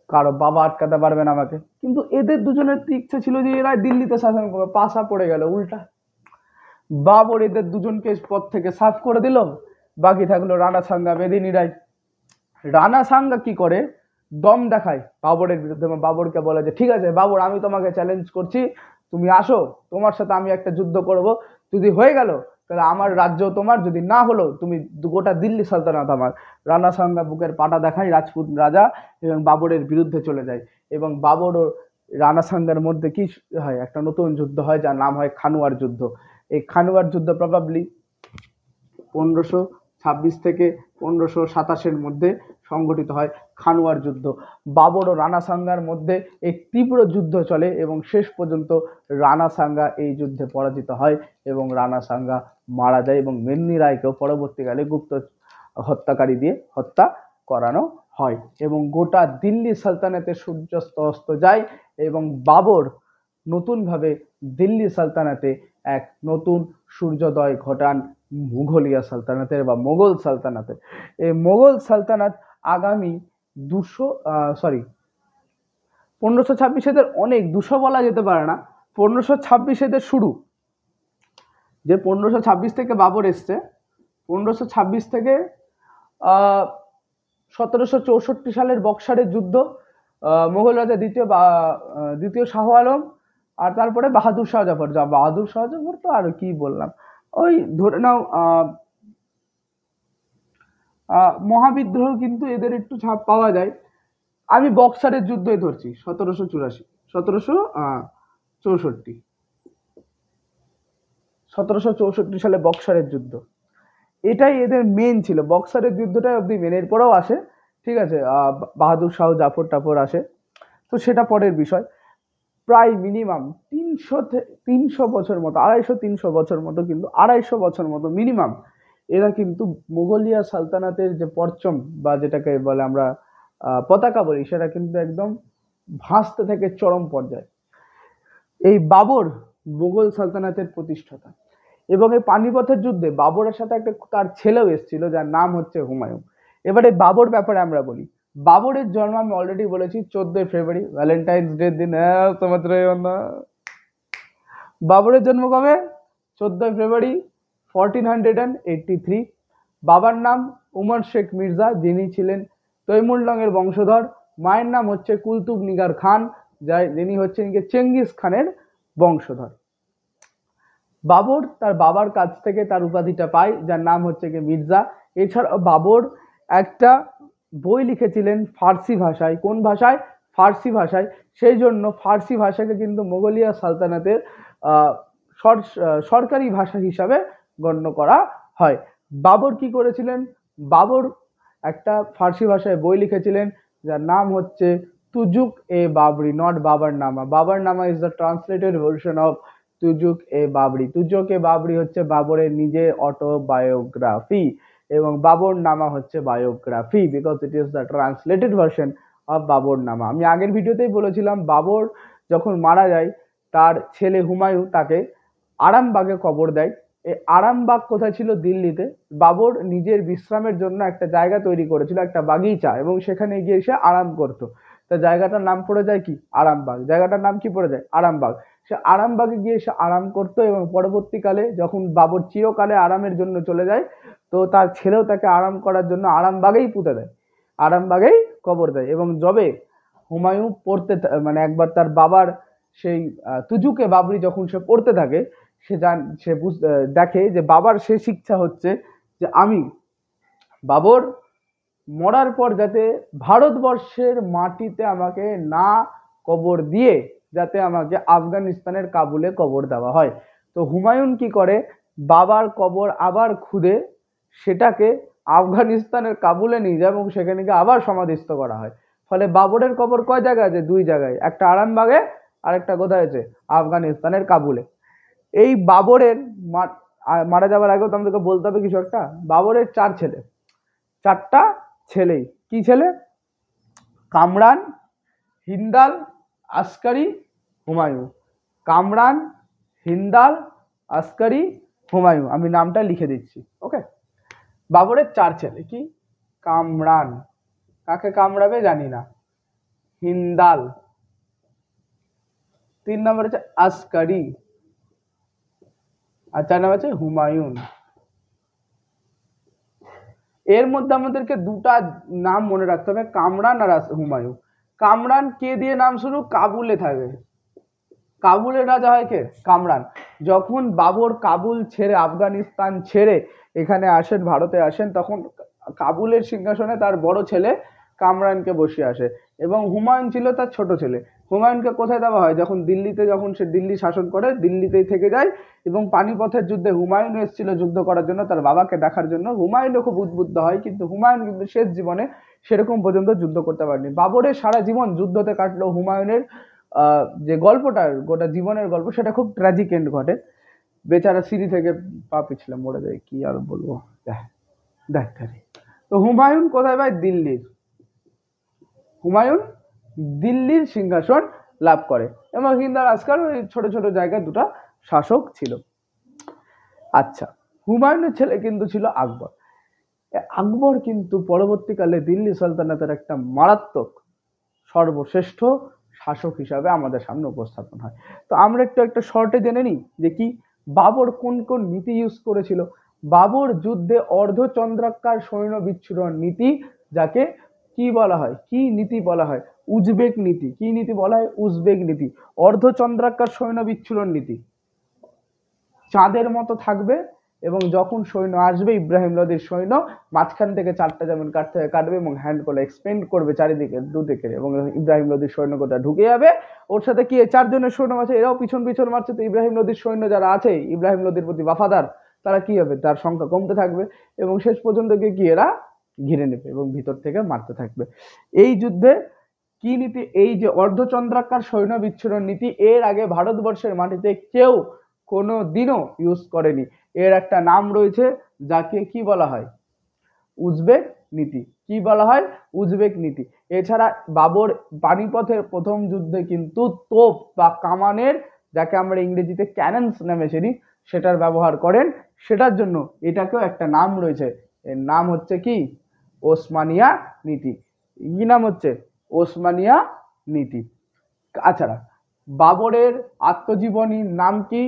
A: কারো বাবা আটকাতে পারবে না আমাকে। কিন্তু এদের দুজনের ইচ্ছে ছিল যে এরা দিল্লিতে শাসন করবে, পাশা পড়ে গেল উল্টা। বাবর এদের দুজনকে পদ থেকে সাফ করে দিল, বাকি থাকলো রানা সাঙ্গা মেদিনী রায়। রানা সাঙ্গা কি করে? দম দেখায় বাবরের বিরুদ্ধে। বাবরকে বলে যে ঠিক আছে বাবর, আমি তোমাকে চ্যালেঞ্জ করছি, তুমি আসো, তোমার সাথে আমি একটা যুদ্ধ করব, যদি হয়ে গেল তাহলে আমার রাজ্য তোমার, যদি না হলো তুমি গোটা দিল্লি সালতানাত আমার। রানা সাঙ্গা বুকের পাটা দেখায় রাজপুত রাজা এবং বাবরের বিরুদ্ধে চলে যায়, এবং বাবর ও রানা সাঙ্গার মধ্যে কি হয়, একটা নতুন যুদ্ধ হয় যার নাম হয় খানুয়ার যুদ্ধ। এই খানুয়ার যুদ্ধ প্রবাবলি 1526 থেকে 1527-এর মধ্যে সংগঠিত হয় খানুয়ার যুদ্ধ। বাবর ও রানা সাঙ্গার মধ্যে এক তীব্র যুদ্ধ চলে এবং শেষ পর্যন্ত রানা সাঙ্গা এই যুদ্ধে পরাজিত হয় এবং রানা সাঙ্গা মারা যায়, এবং মেন্নি রায়কেও পরবর্তীকালে গুপ্ত হত্যাকারী দিয়ে হত্যা করানো হয়, এবং গোটা দিল্লি সালতানাতের সূর্যাস্ত অস্ত যায়, এবং বাবর নতুনভাবে দিল্লি সালতানাতে এক নতুন সূর্যোদয় ঘটান মুঘলিয়া সালতানাতের বা মোগল সালতানাতের। এই মোগল সালতানাত আগামী 1526 অনেক 200 বলা যেতে পারে না, 1526 শুরু, যে 1526 থেকে বাবর এসছে, 1526 থেকে 1764 সালের বক্সারের যুদ্ধ, মোগল রাজা দ্বিতীয় শাহ আলম, আর তারপরে বাহাদুর শাহ জাফর। বাহাদুর শাহ জাফর তো আর কি বললাম, ওই ধরে নাও মহাবিদ্রোহ কিন্তু এদের একটু ছাপ পাওয়া যায়। আমি বক্সারের যুদ্ধই ধরছি 1764 সালে বক্সারের যুদ্ধ, এটাই এদের মেন ছিল। বক্সারের যুদ্ধটাই অব্দি মেন, এরপরেও আসে, ঠিক আছে, বাহাদুর শাহ জাফর টাফর আসে, তো সেটা পরের বিষয়। প্রায় মিনিমাম 300 বছর মতো, 250-300 বছর মতো, কিন্তু 250 বছর মতো মিনিমাম এরা কিন্তু মুঘলিয়া সালতানাতের যে পরচম বা যেটাকে বলে আমরা পতাকা বলি, সেটা কিন্তু একদম ভাসতে থাকে চরম পর্যায়ে। এই বাবর মুঘল সালতানাতের প্রতিষ্ঠাতা, এবং এই পানিপথের যুদ্ধে বাবরের সাথে একটা তার ছেলেও এসেছিল যার নাম হচ্ছে হুমায়ুন। এবারে বাবর ব্যাপারে আমরা বলি। বাবরের জন্ম আমি অলরেডি বলেছি 14 ফেব্রুয়ারি, ভ্যালেন্টাইন্স ডে দিন। বাবরের জন্ম কবে? 14 ফেব্রুয়ারি 1483। বাবার নাম উমর শেখ মির্জা, যিনি ছিলেন তৈমুরলংয়ের বংশধর। মায়ের নাম হচ্ছে কুলতুব নিগার খান, যিনি হচ্ছেন চেঙ্গিস খানের বংশধর। বাবর তার বাবার কাছ থেকে তার উপাধিটা পায়, যার নাম হচ্ছে মির্জা। এছাড়া বাবর একটা বই লিখেছিলেন ফার্সি ভাষায়। কোন ভাষায়? ফার্সি ভাষায়। সেই জন্য ফার্সি ভাষাকে কিন্তু মোগলিয়া সালতানাতের সরকারি ভাষা হিসাবে গণ্য করা হয়। বাবর কি করেছিলেন? বাবর একটা ফার্সি ভাষায় বই লিখেছিলেন যার নাম হচ্ছে Tuzuk e Baburi, not Baburnama. Baburnama is the translated version of Tuzuk e Baburi. Tuzuk e Baburi হচ্ছে বাবরের নিজের অটোবায়োগ্রাফি, এবং বাবরনামা হচ্ছে biography, because it is the translated version of Baburnama. আমি আগের ভিডিওতেই বলেছিলাম, বাবর যখন মারা যায় তার ছেলে হুমায়ুন তাকে আরামবাগে কবর দেয়। এই আরামবাগ কোথায় ছিল? দিল্লিতে। বাবর নিজের বিশ্রামের জন্য একটা জায়গা তৈরি করেছিল, একটা বাগিচা, এবং সেখানে গিয়ে সে আরাম করতো। তা জায়গাটার নাম পড়ে যায় কি? আরামবাগ। জায়গাটার নাম কি পড়ে যায়? আরামবাগ। সে আরামবাগে গিয়ে সে আরাম করতো, এবং পরবর্তীকালে যখন বাবর চিরকালে আরামের জন্য চলে যায়, তো তার ছেলেও তাকে আরাম করার জন্য আরামবাগেই পুঁতে দেয়, আরামবাগেই কবর দেয়। এবং যবে হুমায়ুন পড়তে মানে একবার তার বাবার সেই তুজুকে বাবরি যখন সে পড়তে থাকে, সে দেখে যে বাবার শেষ ইচ্ছা হচ্ছে যে আমি বাবর মরার পর যাতে ভারতবর্ষের মাটিতে আমাকে না কবর দিয়ে যাতে আমাকে আফগানিস্তানের কাবুলে কবর দেওয়া হয়। তো হুমায়ুন কি করে? বাবার কবর আবার খুঁড়ে সেটাকে আফগানিস্তানের কাবুলে নিয়ে যায় এবং সেখানে গিয়ে আবার সমাধিস্থ করা হয়। ফলে বাবরের কবর কয় জায়গায় আছে? 2 জায়গায়, একটা আরামবাগে আর একটা কোথায় আছে? আফগানিস্তানের কাবুলে। এই বাবরের মারা যাওয়ার আগেও তোমাদেরকে বলতে হবে কিছু একটা। বাবরের 4 ছেলে, 4টা ছেলেই। কি ছেলে? কামরান, হিন্দাল, আসকারি, হুমায়ুন। কামরান, হিন্দাল, আসকারি, হুমায়ুন। আমি নামটা লিখে দিচ্ছি, ওকে। বাবরের 4 ছেলে। কি? কামরান, কাকে কামড়াবে জানি না, হিন্দাল, 3 নম্বর হচ্ছে আসকারি, আর 4 নম্বর হচ্ছে হুমায়ুন। এর মধ্যে আমাদেরকে 2টা নাম মনে রাখতে হবে, কামরান আর হুমায়ুন। কামরান কে দিয়ে নাম শুরু? কাবুলে থাকে। কাবুলের রাজা হয় কে? কামরান। যখন বাবর কাবুল ছেড়ে, আফগানিস্তান ছেড়ে এখানে আসেন, ভারতে আসেন, তখন কাবুলের সিংহাসনে তার বড় ছেলে কামরানকে বসিয়ে আসে এবং হুমায়ুন ছিল তার ছোট ছেলে। হুমায়ুনকে কোথায় দেওয়া হয়, যখন দিল্লিতে, যখন সে দিল্লি শাসন করে, দিল্লিতেই থেকে যায়। এবং পানিপথের যুদ্ধে হুমায়ুন এসেছিল যুদ্ধ করার জন্য তার বাবাকে দেখার জন্য। হুমায়ুনও খুব উদ্বুদ্ধ হয়, কিন্তু হুমায়ুন কিন্তু শেষ জীবনে সেরকম পর্যন্ত যুদ্ধ করতে পারেনি। বাবরের সারা জীবন যুদ্ধতে কাটলো, হুমায়ুনের যে গল্পটা, গোটা জীবনের গল্প, সেটা খুব ট্র্যাজিক এন্ড ঘটে। বেচারা সিঁড়ি থেকে পা পিছলে মরে যায়, কি আর বলবো। দেখ, তো হুমায়ুন কোথায় ভাই, দিল্লির। হুমায়ুন দিল্লির সিংহাসন লাভ করে এবং হিন্দার আজকাল ওই ছোট ছোট জায়গায় দুটা শাসক ছিল। আচ্ছা, হুমায়ুনের ছেলে কিন্তু ছিল আকবর। আকবর কিন্তু পরবর্তীকালে দিল্লি সালতানাতের একটা মারাত্মক সর্বশ্রেষ্ঠ শাসক হিসাবে আমাদের সামনে উপস্থাপন হয়। তো আমরা একটু একটা শর্টে জেনে নিই যে কি বাবর কোন কোন নীতি ইউজ করেছিল। বাবর যুদ্ধে অর্ধচন্দ্রাকার সৈন্য বিচ্ছুরণ নীতি, যাকে কি বলা হয়, কি নীতি বলা হয়, উজবেক নীতি। কি নীতি বলা হয়, উজবেক নীতি। অর্ধচন্দ্রাকার সৈন্য বিচ্ছুরণ নীতি, চাঁদের মতো থাকবে এবং যখন সৈন্য আসবে, ইব্রাহিম লোদির সৈন্য মাঝখান থেকে চারটা যেমন কাটবে এবং হ্যান্ড করে এক্সপেন্ড করবে চারিদিকে দুদিকে, এবং ইব্রাহিম লোদির সৈন্য গোটা ঢুকে যাবে। ওর সাথে কি চারজনের সৈন্য আছে, এরাও পিছন পিছন মারছে। তো ইব্রাহিম লোদির সৈন্য যারা আছে, ইব্রাহিম লোদির প্রতি ওয়াফাদার, তারা কি হবে, তার সংখ্যা কমতে থাকবে এবং শেষ পর্যন্ত গিয়ে এরা ঘিরে নেবে এবং ভিতর থেকে মারতে থাকবে। এই যুদ্ধে কি নীতি, এই যে অর্ধচন্দ্রাকার সৈন্য বিচ্ছুরণ নীতি, এর আগে ভারতবর্ষের মাটিতে কেউ কোনো দিনও ইউজ করেনি। এর একটা নাম রয়েছে, যাকে কি বলা হয়, উজবেক নীতি। কি বলা হয়, উজবেক নীতি। এছাড়া বাবর পানিপথের প্রথম যুদ্ধে কিন্তু তোপ বা কামানের, যাকে আমরা ইংরেজিতে ক্যাননস নামে চিনি, সেটার ব্যবহার করেন। সেটার জন্য এটাকেও একটা নাম রয়েছে, এর নাম হচ্ছে কি, ওসমানিয়া নীতি। কি নাম হচ্ছে, ওসমানিয়া নীতি। তাছাড়া বাবরের আত্মজীবনীর নাম কি,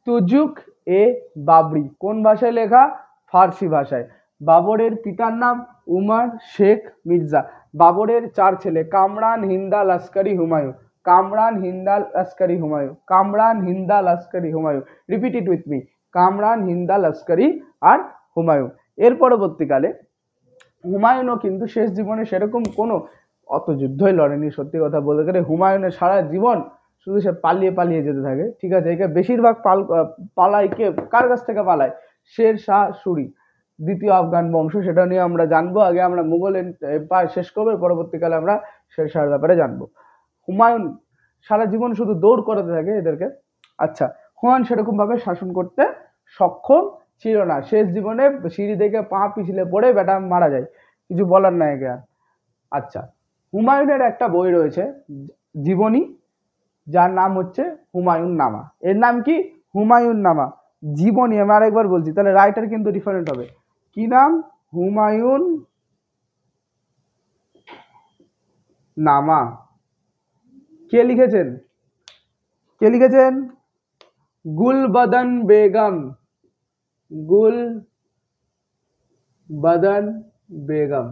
A: তুজুক এ বাবরি। কোন ভাষায় লেখা, ফার্সি ভাষায়। বাবরের পিতার নাম উমর শেখ মির্জা। বাবরের চার ছেলে, Kamran, Hinda, Laskari, Humayun. Kamran, Hinda, Laskari, Humayun. Kamran, Hinda, Laskari, Humayun. Repeat it with me, Kamran, Hinda, Laskari আর হুমায়ুন। এর পরবর্তীকালে হুমায়ুনও কিন্তু শেষ জীবনে সেরকম কোনো অত যুদ্ধই লড়েনি। সত্যি কথা বলতে গেলে হুমায়ুনের সারা জীবন শুধু সে পালিয়ে পালিয়ে যেতে থাকে। ঠিক আছে, একে বেশিরভাগ পালায় কে, কার কাছ থেকে পালায়, শের শাহ সুরি, দ্বিতীয় আফগান বংশ। সেটা নিয়ে আমরা জানবো। আগে আমরা মুঘল এম্পায়ার শেষ করবো, পরবর্তীকালে আমরা শের শাহের ব্যাপারে জানবো। হুমায়ুন সারা জীবন শুধু দৌড় করাতে থাকে এদেরকে। আচ্ছা, হুমায়ুন সেরকম ভাবে শাসন করতে সক্ষম ছিল না। শেষ জীবনে সিঁড়ি থেকে পা পিছলে পড়ে বেটা মারা যায়, কিছু বলার নাই একে আর। আচ্ছা, হুমায়ুনের একটা বই রয়েছে জীবনী, যার নাম হচ্ছে হুমায়ুন নামা। এর নাম কি, হুমায়ুন নামা জীবনী। আমি আরেকবার বলছি, তাহলে রাইটার কিন্তু ডিফারেন্ট হবে। কি নাম, হুমায়ুন নামা। কে লিখেছেন, কে লিখেছেন, গুলবদন বেগম। গুলবদন বেগম,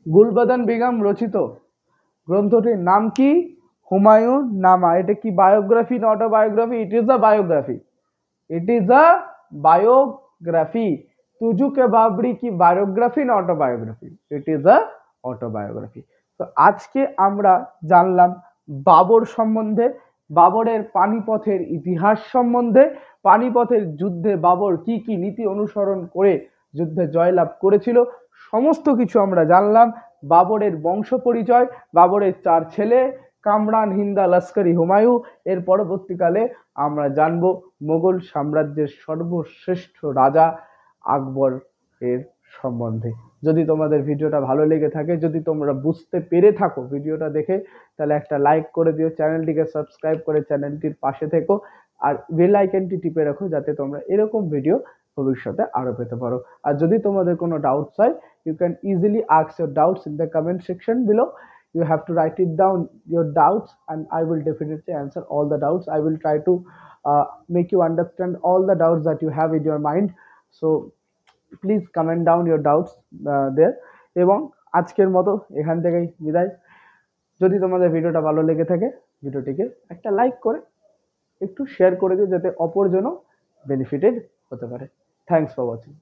A: গুলবদন বেগম রচিত গ্রন্থটির নাম কি, হুমায়ুন নামা। এটা কি বায়োগ্রাফি না autobiography? It is a biography, it is a biography. Tuzuk e Baburi কি বায়োগ্রাফি না autobiography? It is a autobiography. তো আজকে আমরা জানলাম বাবর সম্বন্ধে, বাবরের পানিপথের ইতিহাস সম্বন্ধে, পানিপথের যুদ্ধে বাবর কি কি নীতি অনুসরণ করে যুদ্ধে জয়লাভ করেছিল, সমস্ত কিছু আমরা জানলাম। বাবরের বংশ পরিচয়, বাবরের চার ছেলে, কামরান, হিন্দা, লস্করি, হুমায়ুন। এর পরবর্তীকালে আমরা জানবো মোগল সাম্রাজ্যের সর্বশ্রেষ্ঠ রাজা আকবর এর সম্বন্ধে। যদি তোমাদের ভিডিওটা ভালো লেগে থাকে, যদি তোমরা বুঝতে পেরে থাকো ভিডিওটা দেখে, তাহলে একটা লাইক করে দিও, চ্যানেলটিকে সাবস্ক্রাইব করে চ্যানেলটির পাশে থেকো, আর বেল আইকনটি টিপে রাখো যাতে তোমরা এরকম ভিডিও ভবিষ্যতে আরো পেতে পারো। আর যদি তোমাদের কোনো ডাউটস হয়, you can easily ask your doubts in the comment section below. You have to write it down, your doubts, and I will definitely answer all the doubts. I will try to make you understand all the doubts that you have in your mind. So please comment down your doubts there. এবং আজকের মতো এখান থেকেই বিদায়। যদি তোমাদের ভিডিওটা ভালো লেগে থাকে, ভিডিওটিকে একটা লাইক করে একটু শেয়ার করে দিও যাতে অপরজনও বেনিফিটেড হতে পারে। Thanks for watching.